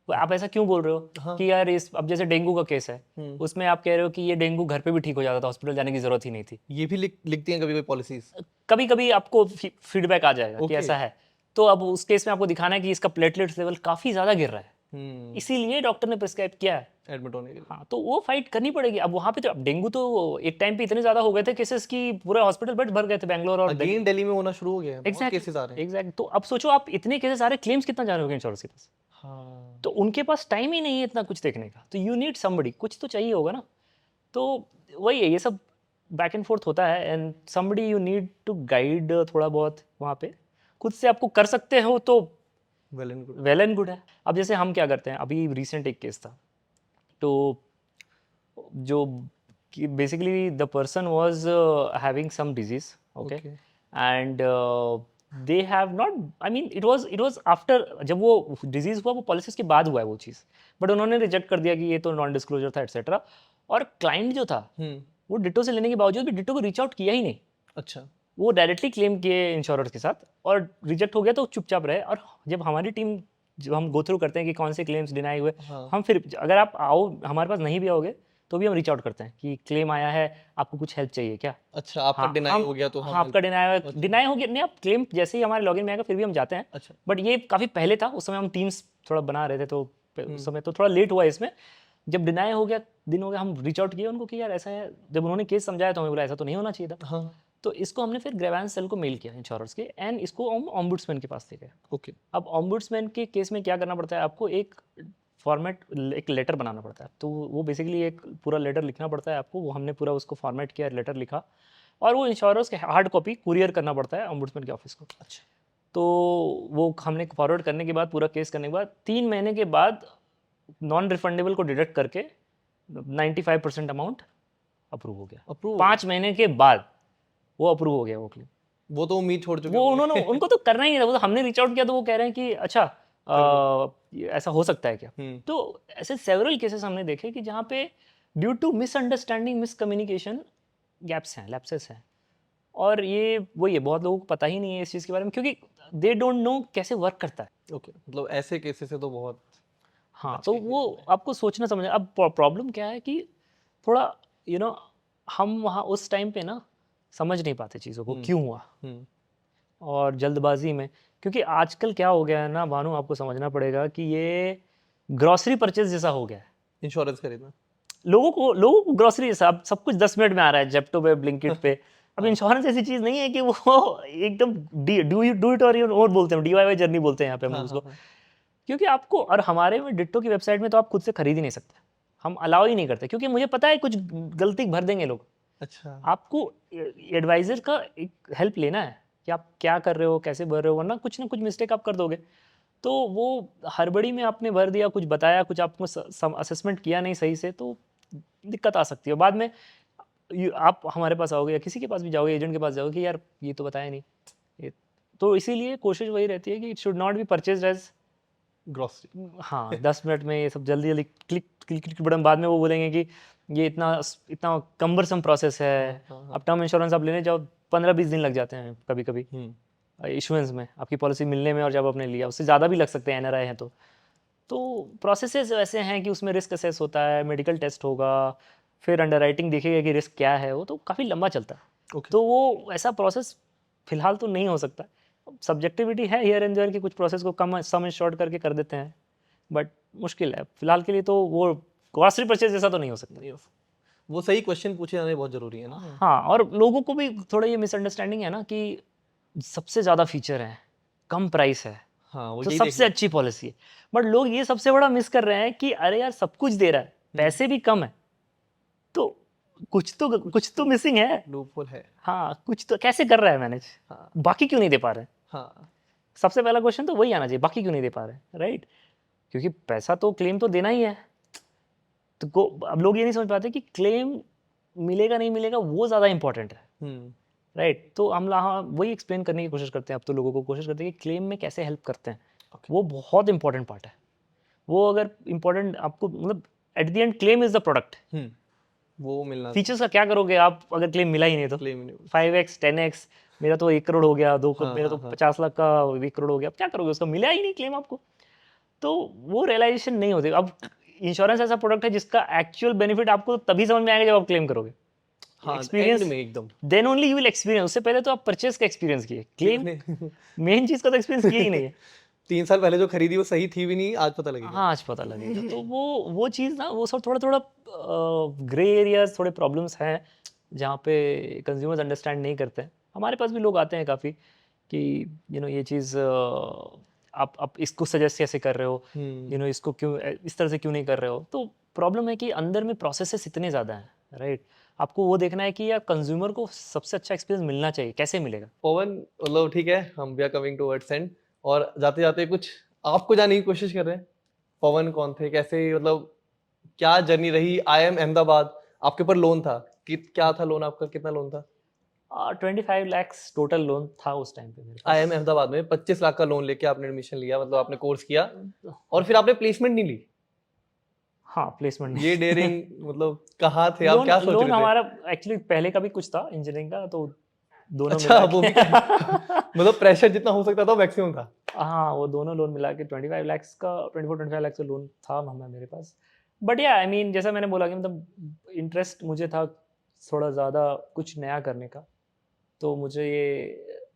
तो आप ऐसा क्यों बोल रहे हो? हाँ। कि यार इस अब जैसे डेंगू का केस है, उसमें आप कह रहे हो कि ये डेंगू घर पे भी ठीक हो जाता था, हॉस्पिटल जाने की जरूरत ही नहीं थी। ये भी लिखती हैं कभी कभी पॉलिसीज। कभी कभी आपको फीडबैक आ जाएगा कि Okay. ऐसा है, तो अब उस केस में आपको दिखाना है कि इसका प्लेटलेट्स लेवल काफी ज्यादा गिर रहा है, इसीलिए डॉक्टर ने प्रिस्क्राइब किया है। एडमिट होने के लिए। हाँ, तो वो फाइट करनी पड़ेगी। अब वहाँ पे तो अब डेंगू तो एक टाइम पे इतने ज्यादा हो गए थे केसेस की पूरे हॉस्पिटल बेड भर गए थे बैंगलोर और अगेन दिल्ली में होना शुरू हो गया है, बहुत केसेस आ रहे हैं। एग्जैक्ट। तो अब सोचो आप इतने केसेस आ रहे, क्लेम्स कितना जा रहे होंगे इंश्योरेंस के पास? हाँ, तो उनके पास टाइम ही नहीं है इतना कुछ देखने का, तो यू नीड समबडी, कुछ तो चाहिए होगा ना। तो वही है, ये सब बैक एंड फोर्थ होता है, and somebody you need to guide थोड़ा बहुत वहाँ पे। खुद से आपको कर सकते हो तो वेल एंड गुड है। अब जैसे हम क्या करते हैं, अभी रिसेंट एक केस था, तो जो basically the person was having some disease, okay, and they have not, I mean it was after, जब वो डिजीज हुआ वो पॉलिसीज के बाद हुआ है वो चीज़, बट उन्होंने रिजेक्ट कर दिया कि ये तो नॉन डिस्क्लोजर था एटसेट्रा। और क्लाइंट जो था वो डिटो से लेने के बावजूद भी डिटो को रीच आउट किया ही नहीं। अच्छा, वो डायरेक्टली क्लेम किए इंश्योरर्स के साथ और रिजेक्ट हो गया तो चुपचाप रहे। और जब हमारी टीम, जो हम गो थ्रू करते हैं कि कौन से क्लेम्स डिनाई हुए, हम फिर अगर आप आओ हमारे पास नहीं भी आओगे तो भी हम रीच आउट करते हैं कि क्लेम आया है, आपको कुछ हेल्प चाहिए क्या? अच्छा, आपका डिनाई हो गया तो हाँ, आपका डिनाई हो गया नहीं, आप क्लेम जैसे ही हमारे लॉगिन में आएगा फिर भी हम जाते हैं। अच्छा, बट ये काफ़ी पहले था, उस समय हम टीम्स थोड़ा बना रहे थे, तो उस समय तो थोड़ा लेट हुआ इसमें। जब डिनाई हो गया, दिन हो गया, हम रीच आउट किए उनको कि यार ऐसा है। जब उन्होंने केस समझाया तो हमें बोला ऐसा तो नहीं होना चाहिए था। हाँ, तो इसको हमने फिर ग्रेवांस सेल को मेल किया इंश्योरर्स के, एंड इसको हम ऑम्बुड्समैन के पास ले गए। ओके, अब ऑम्बुड्समैन के केस में क्या करना पड़ता है आपको, एक फॉर्मेट, एक लेटर बनाना पड़ता है। तो वो बेसिकली एक पूरा लेटर लिखना पड़ता है आपको, वो हमने पूरा उसको फॉर्मेट किया, लेटर लिखा, और वो इंश्योरर्स के हार्ड कॉपी कुरियर करना पड़ता है ऑम्बुड्समैन के ऑफिस को। अच्छा, तो वो हमने फॉरवर्ड करने के बाद, पूरा केस करने के बाद 3 महीने के बाद नॉन रिफंडेबल को डिडक्ट करके 95% अमाउंट अप्रूव हो गया। अप्रूव 5 महीने के बाद वो अप्रूव हो गया वो क्लेम। वो तो उम्मीद छोड़ चुके वो होंगे। उन्होंने उनको तो करना ही था, वो तो हमने रीच आउट किया तो वो कह रहे हैं कि अच्छा ऐसा हो सकता है क्या? तो ऐसे सेवरल केसेस हमने देखे कि जहाँ पे due to misunderstanding, miscommunication, gaps हैं, लैप्सेस हैं। और ये वही है, बहुत लोगों को पता ही नहीं है इस चीज़ के बारे में, क्योंकि दे डोंट नो कैसे वर्क करता है। ओके, मतलब ऐसे केसेस से तो बहुत। हाँ, तो वो आपको सोचना समझना। अब प्रॉब्लम क्या है कि थोड़ा हम वहाँ उस टाइम पे ना समझ नहीं पाते चीज़ों को क्यों हुआ, और जल्दबाजी में, क्योंकि आजकल क्या हो गया है ना भानु, आपको समझना पड़ेगा कि ये ग्रॉसरी परचेज जैसा हो गया है। इंश्योरेंस खरीदना लोगों को ग्रॉसरी जैसा, अब सब कुछ 10 मिनट में आ रहा है जेप्टो पे, ब्लिंकिट पे। अब इंश्योरेंस ऐसी चीज़ नहीं है कि वो एकदम डू इट और योर ओन बोलते हैं, DIY जर्नी बोलते हैं यहाँ पे हम उसको। क्योंकि आपको, और हमारे में डिट्टो की वेबसाइट में तो आप खुद से खरीद ही नहीं सकते, हम अलाउ ही नहीं करते, क्योंकि मुझे पता है कुछ गलती भर देंगे लोग। अच्छा, आपको एडवाइजर का एक हेल्प लेना है कि आप क्या कर रहे हो, कैसे भर रहे हो, वरना कुछ ना कुछ मिस्टेक आप कर दोगे। तो वो हड़बड़ी में आपने भर दिया, कुछ बताया, कुछ आपको असेसमेंट किया नहीं सही से, तो दिक्कत आ सकती है बाद में। आप हमारे पास आओगे या किसी के पास भी जाओगे, एजेंट के पास जाओगे कि यार ये तो बताया नहीं ये, तो इसीलिए कोशिश वही रहती है कि it should not be purchase as grocery. हाँ 10 मिनट में ये सब जल्दी जल्दी क्लिक क्लिक क्लिक बटन, बाद में वो बोलेंगे कि ये इतना इतना कम्बरसम प्रोसेस है। हाँ, अब टर्म इंश्योरेंस आप लेने जाओ 15-20 दिन लग जाते हैं कभी कभी इशुएंस में, आपकी पॉलिसी मिलने में, और जब आपने लिया उससे ज़्यादा भी लग सकते हैं एनआरआई हैं तो प्रोसेसेस ऐसे हैं कि उसमें रिस्क असेस होता है, मेडिकल टेस्ट होगा, फिर अंडरराइटिंग देखेगा कि रिस्क क्या है, वो तो काफ़ी लंबा चलता है। ओके। तो वो ऐसा प्रोसेस फिलहाल तो नहीं हो सकता। सब्जेक्टिविटी है हियर एंड देयर कि कुछ प्रोसेस को कम सम शॉर्ट करके कर देते हैं, बट मुश्किल है फिलहाल के लिए। तो वो ग्रॉसरी परचेज जैसा तो नहीं हो सकता। वो सही क्वेश्चन पूछे जाने बहुत जरूरी है ना। हाँ, और लोगों को भी थोड़ा ये मिसअंडरस्टैंडिंग है ना कि सबसे ज़्यादा फीचर है, कम प्राइस है, हाँ, वो तो यही सबसे अच्छी पॉलिसी है। बट लोग ये सबसे बड़ा मिस कर रहे हैं कि अरे यार सब कुछ दे रहा है, पैसे भी कम है, तो कुछ तो मिसिंग है। लूपहोल है। हाँ, कुछ तो कैसे कर रहा है मैनेज, हाँ बाकी क्यों नहीं दे पा रहे हैं? हाँ सबसे पहला क्वेश्चन तो वही आना चाहिए, बाकी क्यों नहीं दे पा रहे हैं, राइट? क्योंकि पैसा तो क्लेम तो देना ही है। तो अब लोग ये नहीं समझ पाते कि क्लेम मिलेगा नहीं मिलेगा वो ज़्यादा इंपॉर्टेंट है, राइट? तो हम यहाँ वही एक्सप्लेन करने की कोशिश करते हैं, अब तो लोगों को कोशिश करते हैं कि क्लेम में कैसे हेल्प करते हैं। वो बहुत इंपॉर्टेंट पार्ट है। वो अगर इंपॉर्टेंट आपको मतलब eight the and claim is the product, वो मिलना फीचर्स का क्या करोगे आप अगर क्लेम मिला ही नहीं तो? क्लेम नहीं। 5x 10x, मेरा तो 1 करोड़ हो गया, हाँ, मेरा तो हाँ, हाँ। 50 लाख का 1 करोड़ हो गया, अब क्या करोगे? उसका मिला ही नहीं क्लेम आपको, तो वो रियलाइजेशन नहीं होती। अब इंश्योरेंस ऐसा प्रोडक्ट है जिसका एक्चुअल बेनिफिट आपको तभी समझ में आएगा जब आप क्लेम करोगे। हाँ, एक्सपीरियंस एंड में एकदम then only you will experience. उससे पहले तो आप परचेस का एक्सपीरियंस किए, क्लेम मेन चीज का तो एक्सपीरियंस किया ही नहीं है। 3 साल पहले जो खरीदी वो सही थी भी नहीं, आज पता लगेगा। हाँ, आज पता लगेगा। तो वो चीज़ ना, वो सब थोड़ा थोड़ा ग्रे एरियाज, थोड़े प्रॉब्लम्स हैं जहाँ पे कंज्यूमर्स अंडरस्टैंड नहीं करते हैं। हमारे पास भी लोग आते हैं काफ़ी कि ये चीज़ आप इसको सजेस्ट कैसे कर रहे हो, इसको क्यों इस तरह से क्यों नहीं कर रहे हो। तो प्रॉब्लम है कि अंदर में प्रोसेसेस इतने ज़्यादा हैं, राइट? आपको वो देखना है कि यार कंज्यूमर को सबसे अच्छा एक्सपीरियंस मिलना चाहिए, कैसे मिलेगा? पवन, मतलब ठीक है, हम we are coming towards end, और जाते जाते कुछ आपको जानने की कोशिश कर रहे हैं। पवन कौन थे, कैसे, मतलब क्या जर्नी रही? आई एम अहमदाबाद, आपके ऊपर लोन था कि क्या था? लोन आपका कितना लोन था? 25 लैक्स टोटल लोन था उस टाइम पे मेरे आई एम पास। अहमदाबाद में 25 लाख का लोन लेके आपने एडमिशन लिया, मतलब आपने कोर्स किया और फिर आपने प्लेसमेंट नहीं ली। हाँ, प्लेसमेंट ये डेयरिंग, मतलब कहाँ थे आप, लोन क्या सोच लोन रहे थे? हमारा एक्चुअली पहले का भी कुछ था इंजीनियरिंग का, तो दोनों अच्छा, मिला वो भी के मतलब प्रेशर जितना हो सकता था मैक्सिमम था। हाँ, वो दोनों लोन मिला के 25 लैक्स का 24-25 लैक्स का लोन था हमारा मेरे पास। बट या आई मीन जैसा मैंने बोला कि मतलब इंटरेस्ट मुझे था थोड़ा ज़्यादा कुछ नया करने का, तो मुझे ये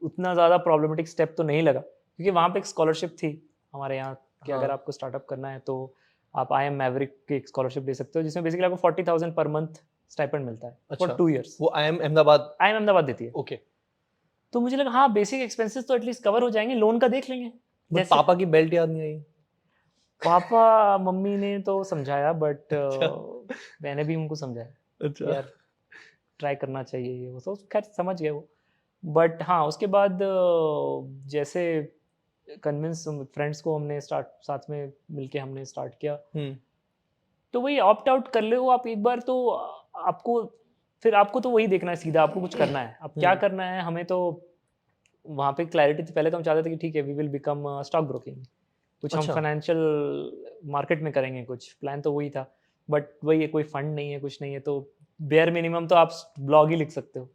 उतना ज़्यादा प्रॉब्लमेटिक स्टेप तो नहीं लगा, क्योंकि वहाँ पे एक स्कॉलरशिप थी हमारे यहाँ कि अगर हाँ। आपको स्टार्टअप करना है तो आप आई एम मैवरिक की एक स्कॉलरशिप ले सकते हो, जिसमें बेसिकली आपको 40,000 पर मंथ स्टाइपेंड मिलता है फॉर अच्छा, 2 इयर्स। वो I am Ahmedabad. I am Ahmedabad देती है। ओके। तो मुझे लगा हाँ बेसिक एक्सपेंसेस तो एटलीस्ट कवर हो जाएंगे, लोन का देख लेंगे। बट जैसे पापा की बेल्ट याद नहीं आई। पापा मम्मी ने तो समझाया, बट अच्छा। मैंने भी उनको समझाया अच्छा। यार ट्राई करना चाहिए ये वो, तो खैर समझ गए वो। बट हाँ उसके बाद जैसे कन्विंस फ्रेंड्स को हमने स्टार्ट साथ में मिलके हमने स्टार्ट किया, तो वही ऑप्ट आउट कर ले हो आप एक बार, तो आपको फिर आपको तो वही देखना है सीधा, आपको कुछ करना है। अब क्या करना है हमें, तो वहाँ पे क्लैरिटी थी। पहले तो हम चाहते थे कि ठीक है we will become stock broking, कुछ हम अच्छा। फाइनेंशियल मार्केट में करेंगे, कुछ प्लान तो वही था। बट वही है, कोई फंड नहीं है, कुछ नहीं है, तो बेयर मिनिमम तो आप ब्लॉग ही लिख सकते हो,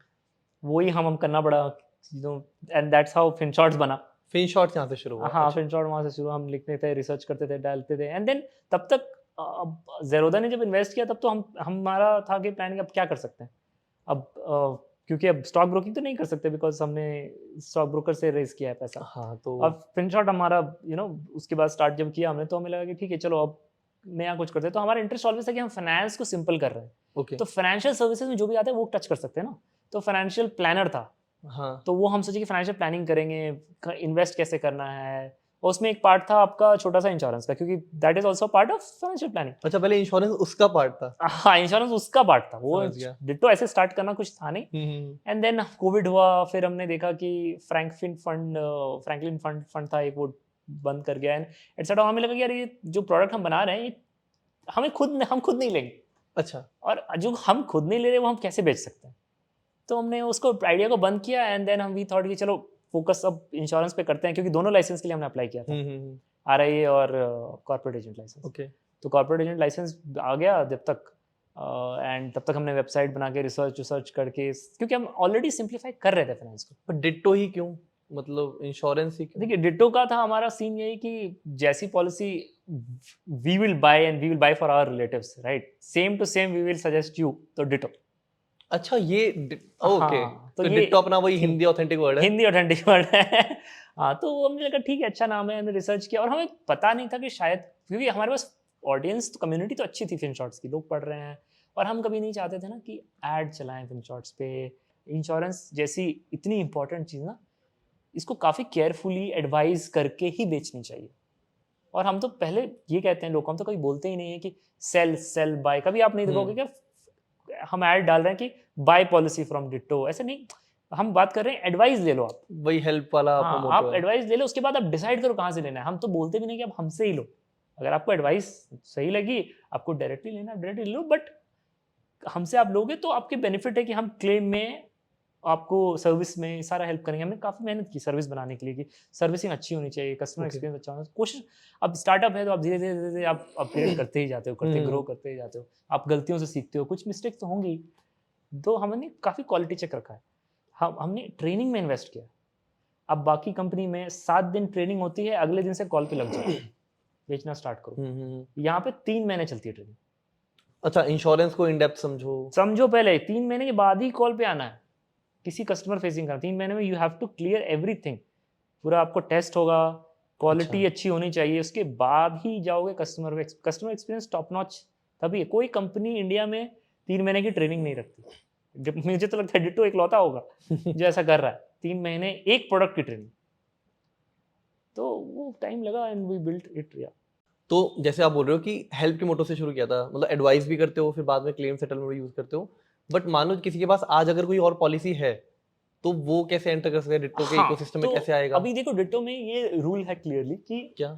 वही हम करना पड़ा, एंड दैट्स हाउ फिनशॉट्स बना। फिन शॉट्स यहाँ से शुरू हुआ। हाँ, अच्छा। फिनशॉट वहाँ से शुरू, हम लिखते थे, रिसर्च करते थे, डालते थे, एंड देन तब तक ज़ेरोधा ने जब इन्वेस्ट किया तब तो हमारा था कि प्लान अब क्या कर सकते हैं। अब क्योंकि अब स्टॉक ब्रोकिंग तो नहीं कर सकते बिकॉज हमने स्टॉक ब्रोकर से रेज किया है पैसा। हाँ, तो अब फिनशॉट हमारा उसके बाद स्टार्ट जब किया हमने, तो हमें लगा कि ठीक है चलो अब नया कुछ करते हैं। तो हमारा इंटरेस्ट ऑलवेज है कि हम फाइनेंस को सिंपल कर रहे हैं, ओके। तो फाइनेंशियल सर्विसेज में जो भी आता है वो टच कर सकते हैं ना। तो फाइनेंशियल प्लानर था, हाँ। तो वो हम सोचे कि फाइनेंशियल प्लानिंग करेंगे, इन्वेस्ट कैसे करना है, और उसमें एक पार्ट था आपका छोटा सा इंश्योरेंस का, क्योंकि that is also part of financial planning. अच्छा, पहले इंश्योरेंस उसका पार्ट था। हाँ, इंश्योरेंस उसका पार्ट था, वो समझ गया। डिट्टो ऐसे स्टार्ट करना कुछ था नहीं। एंड देन कोविड हुआ, फिर हमने देखा कि फ्रैंकलिन फंड था एक, वो बंद कर गया, एंड एटसेट्रा। हमें लगा कि यार ये जो प्रोडक्ट हम बना रहे हैं ये हम खुद नहीं लेंगे, अच्छा। और जो हम खुद नहीं ले रहे वो हम कैसे बेच सकते हैं? तो हमने उसको आइडिया को बंद किया एंड देन हम वी थॉट कि चलो फोकस अब इंश्योरेंस पे करते हैं, क्योंकि दोनों लाइसेंस के लिए हमने अप्लाई किया था, आरआईए और कॉर्पोरेट एजेंट लाइसेंस। ओके। तो कॉर्पोरेट एजेंट लाइसेंस आ गया जब तक, एंड तब तक हमने वेबसाइट बना के रिसर्च करके, क्योंकि हम ऑलरेडी सिंप्लीफाई कर रहे थे फाइनेंस को। पर डिट्टो ही क्यों, मतलब इंश्योरेंस ही क्यों? देखिए डिट्टो का था हमारा सीन यही कि जैसी policy we will buy and we will buy for our relatives, right, same to same we will suggest you, तो डिट्टो। अच्छा, ये ओके। हाँ, तो ये डिट्टो अपना वही हिंदी ऑथेंटिक वर्ड है। हिंदी ऑथेंटिक वर्ड है। हाँ, तो वो हमने लगा ठीक है, अच्छा नाम है, हमने रिसर्च किया और हमें पता नहीं था कि शायद, क्योंकि हमारे पास ऑडियंस तो कम्युनिटी तो अच्छी थी फिन शॉर्ट्स की, लोग पढ़ रहे हैं, और हम कभी नहीं चाहते थे ना कि ऐड चलाएं फिन शॉर्ट्स पे। इंश्योरेंस जैसी इतनी इंपॉर्टेंट चीज़ ना, इसको काफ़ी केयरफुली एडवाइस करके ही बेचनी चाहिए। और हम तो पहले ये कहते हैं लोग, हम तो कभी बोलते ही नहीं है कि सेल सेल बाय, कभी आप नहीं देखोगे कि हम ऐड डाल रहे हैं कि बाय पॉलिसी फ्रॉम डिट्टो, ऐसे नहीं। हम बात कर रहे हैं एडवाइस ले लो आप। वही हेल्प वाला आपका हाँ, मोटो आप है। एडवाइस ले लो, उसके बाद आप डिसाइड करो कहाँ से लेना है। हम तो बोलते भी नहीं कि आप हमसे ही लो, अगर आपको एडवाइस सही लगी, आपको डायरेक्टली लेना है डायरेक्टली लो, बट हमसे आप लोगे तो आपके बेनिफिट है कि हम क्लेम में, आपको सर्विस में सारा हेल्प करेंगे। हमने काफ़ी मेहनत की सर्विस बनाने के लिए कि सर्विसिंग अच्छी होनी चाहिए, कस्टमर Okay. एक्सपीरियंस अच्छा होना, कोशिश। अब स्टार्टअप है तो आप धीरे धीरे धीरे धीरे आप अपग्रेड करते ही जाते हो, करते ग्रो करते ही जाते हो, आप गलतियों से सीखते हो, कुछ मिस्टेक्स तो होंगे ही। तो हमने काफ़ी क्वालिटी चेक रखा है, हमने ट्रेनिंग में इन्वेस्ट किया। अब बाकी कंपनी में 7 दिन ट्रेनिंग होती है, अगले दिन से कॉल पे लग जाओ, बेचना स्टार्ट करो। यहाँ पे 3 महीने चलती है ट्रेनिंग। अच्छा, इंश्योरेंस को इन डेप्थ समझो। समझो पहले 3 महीने के बाद ही कॉल पे आना है, किसी कस्टमर फेसिंग का 3 महीने में you have to clear everything. पूरा आपको टेस्ट होगा, क्वालिटी अच्छी होनी चाहिए, उसके बाद ही जाओगे कस्टमर एक्सपीरियंस टॉप नॉच। तभी कोई कंपनी इंडिया में 3 महीने की ट्रेनिंग नहीं रखती। मुझे तो लगता है डिट्टो इकलौता होगा जो ऐसा कर रहा है, 3 महीने एक प्रोडक्ट की ट्रेनिंग। तो वो टाइम लगा एंड वी बिल्ट इट। या तो जैसे आप बोल रहे हो कि हेल्प के मोटो से शुरू किया था, मतलब एडवाइस भी करते हो, फिर बाद में क्लेम सेटलमेंट में यूज करते हो, बट मान लो किसी के पास आज अगर कोई और पॉलिसी है, तो वो कैसे एंटर कर सकते हैं डिट्टो के हाँ, इकोसिस्टम तो में, कैसे आएगा? अभी देखो डिट्टो में ये रूल है क्लियरली कि क्या?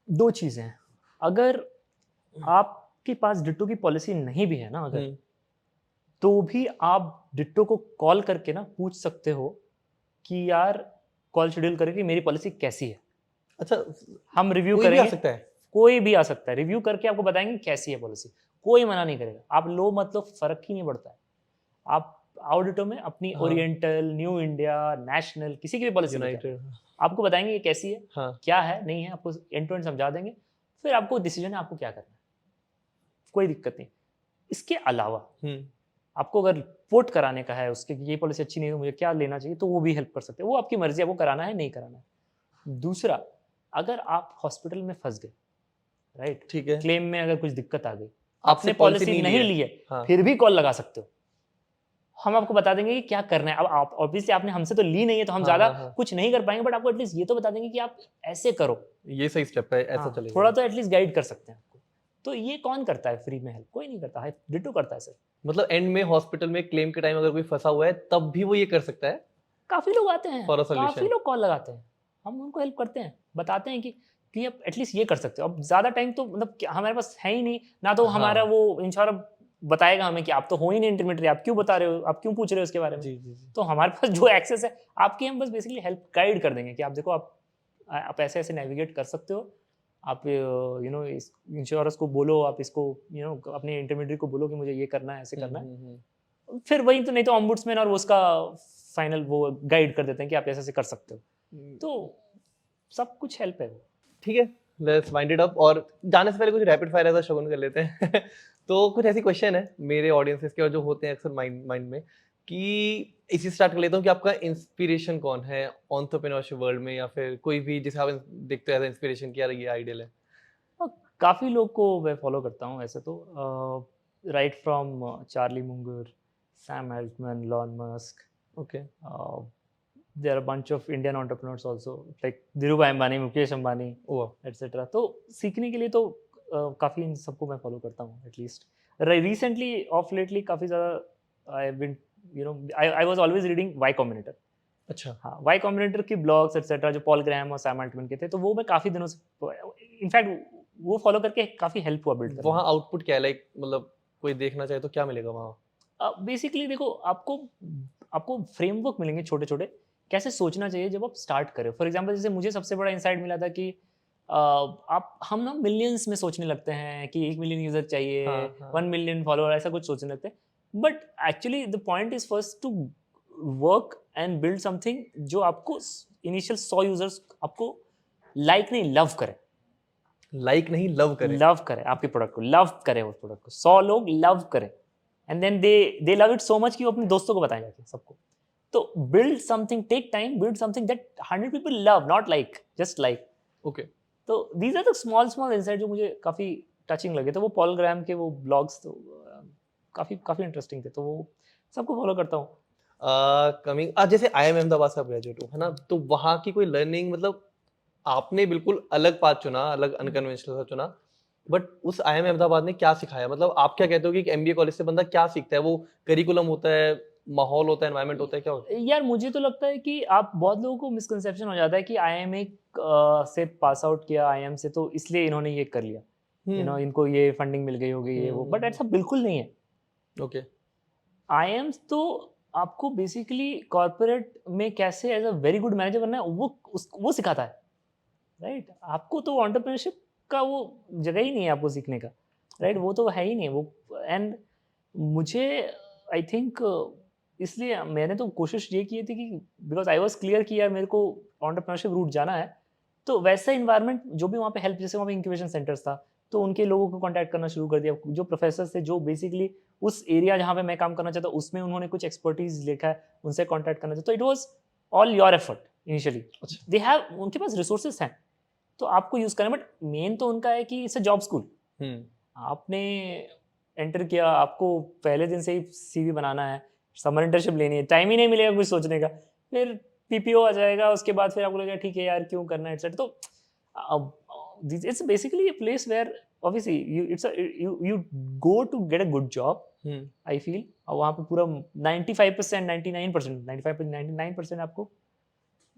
2 चीजें हैं। अगर आपके पास डिट्टो की पॉलिसी नहीं भी है ना, अगर तो भी आप डिट्टो को कॉल करके ना पूछ सकते हो कि यार, कॉल शेड्यूल करके कि मेरी पॉलिसी कैसी है, अच्छा, हम रिव्यू कोई भी आ करेंगे। सकता है? कोई भी आ सकता है, रिव्यू करके आपको बताएंगे कैसी है पॉलिसी, कोई मना नहीं करेगा। आप लो मतलब फर्क ही नहीं पड़ता है। आप आओ डिट्टो में, अपनी हाँ। ओरिएंटल, न्यू इंडिया, नेशनल, किसी की भी पॉलिसी यूनाइटेड। आपको बताएंगे ये कैसी है, हाँ। क्या है, नहीं है, आपको एंड टू एंड समझा देंगे। फिर आपको डिसीजन है आपको क्या करना है, कोई दिक्कत नहीं। इसके अलावा आपको अगर रिपोर्ट कराने का है उसके कि ये पॉलिसी अच्छी नहीं है, मुझे क्या लेना चाहिए, तो वो भी हेल्प कर सकते हैं। वो आपकी मर्जी है, आपको कराना है नहीं कराना है। दूसरा, अगर आप हॉस्पिटल में फंस गए, राइट, ठीक है। क्लेम में अगर कुछ दिक्कत आ गई, आपसे आपने पॉलिसी पॉलिसी नहीं ली है, हाँ। फिर भी कॉल लगा सकते हो। हम आपको बता देंगे कि क्या करना है। अब आप ऑब्वियसली आपने हमसे तो ली नहीं है, तो हम हाँ, ज्यादा हाँ। कुछ नहीं कर पाएंगे, बट आपको एटलीस्ट ये तो बता देंगे कि आप ऐसे करो, ये सही स्टेप है, ऐसा हाँ, चलेगा। थोड़ा तो एटलीस्ट गाइड कर सकते हैं आपको। तो ये कौन करता है फ्री में हेल्प? कोई नहीं करता है, डिट्टो करता है सर। मतलब एंड में हॉस्पिटल में क्लेम के टाइम अगर कोई फंसा हुआ है, तब भी वो ये कर सकता है। काफी लोग आते हैं, For a solution. काफी लोग कॉल लगाते हैं, हम उनको हेल्प करते हैं, बताते हैं कि आप एटलीस्ट ये कर सकते हो। अब ज्यादा टाइम तो मतलब हमारे पास है ही नहीं ना, तो हमारा वो इंश्योर बताएगा हमें कि आप तो हो ही नहीं इंटरमीडिएट, आप क्यों बता रहे हो, आप क्यों पूछ रहे हो इसके बारे में। जी। तो हमारे पास जो एक्सेस है आपकी, हम बस बेसिकली हेल्प गाइड कर देंगे कि आप देखो, आप ऐसे ऐसे नेविगेट कर सकते हो, आप इस इंश्योरेंस को बोलो, आप इसको अपने इंटरमीडिएट को बोलो कि मुझे ये करना है, ऐसे करना है। फिर वही तो, नहीं तो ऑम्बुड्समैन और उसका फाइनल वो गाइड कर देते हैं कि आप ऐसे ऐसे कर सकते हो। तो सब कुछ हेल्प है। ठीक है, लेट्स वाइंड इट अप, और जाने से पहले कुछ रैपिड फायर ऐसा शगुन कर लेते हैं। तो कुछ ऐसी क्वेश्चन है मेरे ऑडियंसेस के, और जो होते हैं अक्सर माइंड में, कि इसी स्टार्ट कर लेता हूँ कि आपका इंस्पिरेशन कौन है एंटरप्रेन्योरशिप वर्ल्ड में, या फिर कोई भी जिसे आप देखते हो एज इंस्पिरेशन, क्या ये आइडियल है? काफ़ी लोग को मैं फॉलो करता हूँ ऐसे तो, right from Charlie Munger, Sam Altman, Elon Musk. Okay. there are a bunch of Indian entrepreneurs also, like Dhirubhai Ambani, Mukesh Ambani, etc. तो सीखने के लिए तो काफ़ी इन सबको मैं फॉलो करता हूँ एटलीस्ट। रिसेंटली ऑफ लेटली काफ़ी ज़्यादा I have been I was always reading Y Combinator. अच्छा। हाँ, वाई कॉम्बिनेटर की ब्लॉग्स एटसेट्रा जो पॉल ग्राहम और सैम अल्टमैन के थे, तो वो मैं काफ़ी दिनों से, इनफैक्ट वो फॉलो करके काफ़ी हेल्प हुआ बिल्ड करने वहाँ आउटपुट क्या है, लाइक मतलब कोई देखना चाहे तो क्या मिलेगा वहाँ? में। बेसिकली देखो, आपको आपको फ्रेमवर्क मिलेंगे छोटे छोटे, कैसे सोचना चाहिए जब आप स्टार्ट करें। फॉर एग्जांपल जैसे मुझे सबसे बड़ा इंसाइट मिला था कि आप हम ना मिलियंस में सोचने लगते हैं कि 1 मिलियन यूज़र चाहिए, हाँ, हाँ। 1 मिलियन फॉलोअर, ऐसा कुछ सोचने लगते हैं। But actually the point is first to work and build something जो आपको इनिशियल 100 यूजर्स आपको लाइक नहीं लव करे। लाइक नहीं, लव करें। लव करे आपके प्रोडक्ट को, लव करे उस प्रोडक्ट को, 100 लोग लव करें, and then they love it so much कि वो अपने दोस्तों को बताएं जाके सबको। तो build something, take time, build something that 100 people love, not like, just like. Okay. तो these are the small small insight जो मुझे काफ़ी टचिंग लगे। तो वो पॉल ग्राहम के वो ब्लॉग्स तो काफ़ी काफ़ी इंटरेस्टिंग थे, तो वो सबको फॉलो करता हूँ। कमिंग जैसे IIM अहमदाबाद से आप ग्रेजुएट हो, है ना? तो वहाँ की कोई लर्निंग, मतलब आपने बिल्कुल अलग पाथ चुना, अलग अनकन्वेंशनल सा चुना, बट उस IIM अहमदाबाद ने क्या सिखाया? मतलब आप क्या कहते हो कि एक MBA कॉलेज से बंदा क्या सीखता है? वो करिकुलम होता है, माहौल होता है, एनवायरनमेंट होता है, क्या होता है? यार मुझे तो लगता है कि आप बहुत लोगों को मिसकंसेप्शन हो जाता है कि IIM से पास आउट किया, IIM से तो इसलिए इन्होंने ये कर लिया, इनको ये फंडिंग मिल गई होगी, ये वो, बट ऐसा बिल्कुल नहीं है। ओके। IIMs तो आपको बेसिकली कॉर्पोरेट में कैसे as a very good manager बनना है वो सिखाता है, राइट? आपको तो एंटरप्रेन्योरशिप का वो जगह ही नहीं है आपको सीखने का, राइट? वो तो है ही नहीं वो। एंड मुझे आई थिंक इसलिए मैंने तो कोशिश ये की थी कि बिकॉज आई वॉज क्लियर कि यार मेरे को एंटरप्रेन्योरशिप रूट जाना है, तो वैसा इन्वायरमेंट जो भी वहाँ पे हेल्प, जैसे वहाँ पे इंक्यूबेशन सेंटर्स था, तो उनके लोगों को कांटेक्ट करना शुरू कर दिया। जो प्रोफेसर थे जो बेसिकली उस एरिया जहाँ पे मैं काम करना चाहता उसमें उन्होंने कुछ एक्सपर्टीज लिखा है, उनसे कांटेक्ट करना चाहता। तो it was all your effort initially. अच्छा। दे हैव, उनके पास रिसोर्सेज हैं तो आपको यूज़ करना, बट मेन तो उनका है कि इट्स अ जॉब स्कूल। आपने एंटर किया, आपको पहले दिन से ही CV बनाना है, समर इंटर्नशिप लेनी है, टाइम ही नहीं मिलेगा कुछ सोचने का, फिर PPO आ जाएगा, उसके बाद फिर आपको लगेगा ठीक है यार क्यों करना है एटसेट्रा। तो it's basically a place where obviously you go to get a good job, I feel. और वहाँ पे पूरा 95%, 99%, 95-99% आपको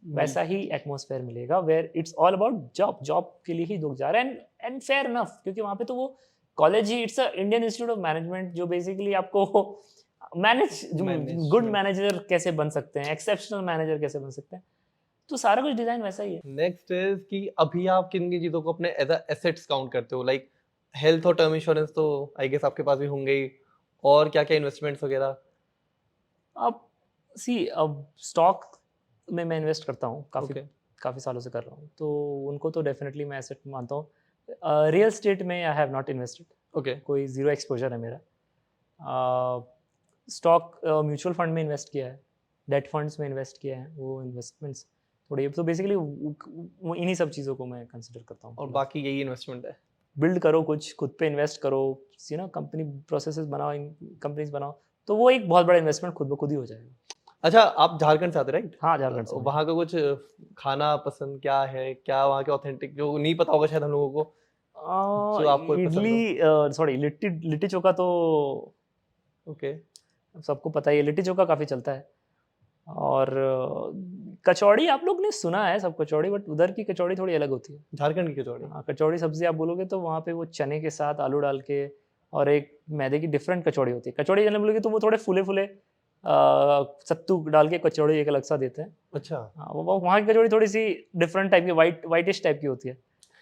वैसा ही एटमॉस्फेयर मिलेगा where it's all about job. Job के लिए ही लोग जा रहे हैं, एंड फेयर इनफ, क्योंकि वहाँ पे तो वो college he, it's a Indian institute of management जो बेसिकली आपको मैनेज, गुड मैनेजर कैसे बन सकते हैं, एक्सेप्शनल मैनेजर कैसे बन सकते हैं, तो सारा कुछ डिजाइन वैसा ही है। नेक्स्ट इज कि अभी आप किन किन चीज़ों को अपने एज अ एसेट्स काउंट करते हो? लाइक हेल्थ और टर्म इंश्योरेंस तो आई गेस आपके पास भी होंगे ही, और क्या क्या इन्वेस्टमेंट्स वगैरह? अब अब स्टॉक में मैं इन्वेस्ट करता हूँ काफ़ी, Okay. काफ़ी सालों से कर रहा हूँ, तो उनको तो डेफिनेटली मैं एसेट मानता हूँ। रियल स्टेट में I have not invested, okay. कोई ज़ीरो एक्सपोजर है मेरा। स्टॉक म्यूचुअल फंड में इन्वेस्ट किया है, डेट फंड्स में इन्वेस्ट किया है, वो इन्वेस्टमेंट्स थोड़ी, तो बेसिकली इन्हीं सब चीज़ों को मैं कंसिडर करता हूँ। और बाकी यही इन्वेस्टमेंट है? बिल्ड करो कुछ, खुद पे इन्वेस्ट करो, कंपनी प्रोसेसेस बनाओ, कंपनीज बनाओ, तो वो एक बहुत बड़ा इन्वेस्टमेंट खुद ब खुद ही हो जाएगा। अच्छा, आप झारखंड से आते राइट? हाँ, झारखंड से। वहाँ का कुछ खाना पसंद क्या है? क्या वहाँ के ऑथेंटिक, जो नहीं पता होगा शायद हम लोगों को, जो आपको पसंद हो? इडली, सॉरी, लिट्टी लिट्टी चोखा तो ओके। सबको पता ही है, लिट्टी चोखा काफ़ी चलता है। और कचौड़ी आप लोग ने सुना है सब कचौड़ी, बट उधर की कचौड़ी थोड़ी अलग होती है। झारखंड की कचौड़ी? हाँ, कचौड़ी सब्जी आप बोलोगे तो वहाँ पे वो चने के साथ आलू डाल के, और एक मैदे की डिफरेंट कचौड़ी होती है। कचौड़ी जनरल बोलोगे तो वो थोड़े फूले फूले सत्तू डाल के कचौड़ी एक अलग सा देते हैं। अच्छा। हाँ, वो वहाँ की कचौड़ी थोड़ी सी डिफरेंट टाइप की, वाइटिश टाइप की होती है,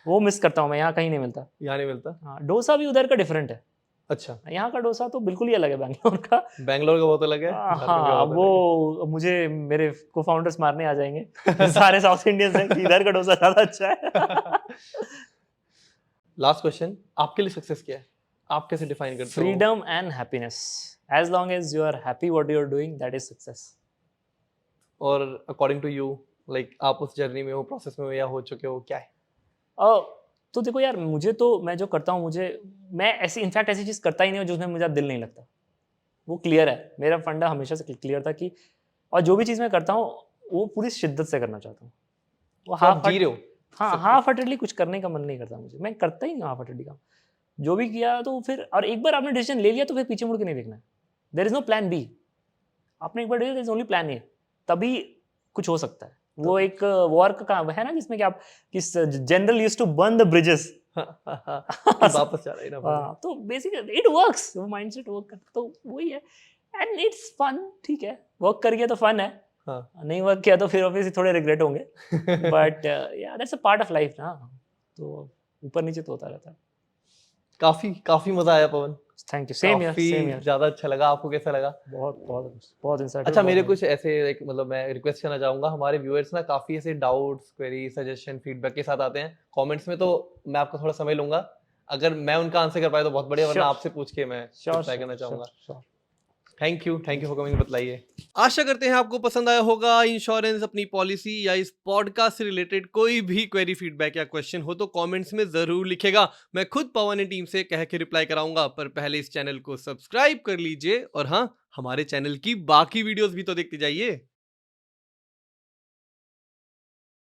वो मिस करता हूँ मैं, यहाँ कहीं नहीं मिलता। यहाँ नहीं मिलता? हाँ, डोसा भी उधर का डिफरेंट है। अच्छा। यहाँ का डोसा तो बिल्कुल ही अलग है बैंगलोर का। बैंगलोर का बहुत अलग है, झारखंड का हाँ, बहुत अलग है। वो मुझे मेरे को फाउंडर्स मारने आ जाएंगे कि सारे साउथ इंडियंस हैं कि इधर का डोसा ज़्यादा अच्छा है। लास्ट क्वेश्चन, आपके लिए सक्सेस क्या है? आप कैसे डिफाइन करते हो? Freedom and happiness, as long as you are happy what you are doing, that is success. और अकॉर्डिंग टू यू, लाइक आप उस जर्नी में हो, प्रोसेस में हो, या हो चुके हो, क्या है? तो देखो यार, मुझे तो, मैं जो करता हूँ, मैं ऐसी इनफैक्ट ऐसी चीज़ करता ही नहीं हूँ जिसमें मुझे दिल नहीं लगता। वो क्लियर है, मेरा फंडा हमेशा से क्लियर था कि, और जो भी चीज़ मैं करता हूँ वो पूरी शिद्दत से करना चाहता हूँ। वो तो आप जी रहे हो? हाँ, हाफ हार्टेडली कुछ करने का मन नहीं करता मुझे, मैं करता ही नहीं हाफ हार्टेडली काम। जो भी किया तो फिर, और एक बार आपने डिसीजन ले लिया तो फिर पीछे मुड़ के नहीं देखना है। There is no plan B. आपने एक बार there is only plan A, तभी कुछ हो सकता है। वो एक वॉर का काम है ना, जिसमें कि आप किस general used to burn the bridges, वापस जा रहा है ना पड़े। हाँ, तो बेसिकली इट वर्क्स, वो माइंडसेट वर्क करता तो वही है एंड इट्स फन। ठीक है, वर्क कर गया तो फन है, हाँ नहीं वर्क किया तो फिर ऑब्वियसली थोड़े रिग्रेट होंगे, बट या that's a part of life ना, तो ऊपर नीचे तो होता रहता है। काफी काफी मजा आया पवन, थैंक यू, सेम काफी यार, ज्यादा अच्छा लगा। आपको कैसा लगा? बहुत बहुत बहुत इंसाइट। अच्छा, मेरे कुछ ऐसे एक मतलब मैं रिक्वेस्ट करना चाहूंगा, हमारे व्यूअर्स ना काफी ऐसे डाउट्स, क्वेरी, सजेशन, फीडबैक के साथ आते हैं कमेंट्स में, तो मैं आपको थोड़ा समय लूंगा। अगर मैं उनका आंसर कर पाया तो बहुत बढ़िया, वरना Sure. आपसे पूछ के मैं श्योर रिप्लाई करना चाहूंगा। Sure. Thank you for coming, बतलाइए। आशा करते हैं आपको पसंद आया होगा इंश्योरेंस, अपनी पॉलिसी या इस पॉडकास्ट से रिलेटेड कोई भी क्वेरी, फीडबैक या क्वेश्चन हो तो कमेंट्स में जरूर लिखेगा। मैं खुद पवन ने टीम से कह के रिप्लाई कराऊंगा, पर पहले इस चैनल को सब्सक्राइब कर लीजिए और हाँ, हमारे चैनल की बाकी वीडियोस भी तो देखते जाइए।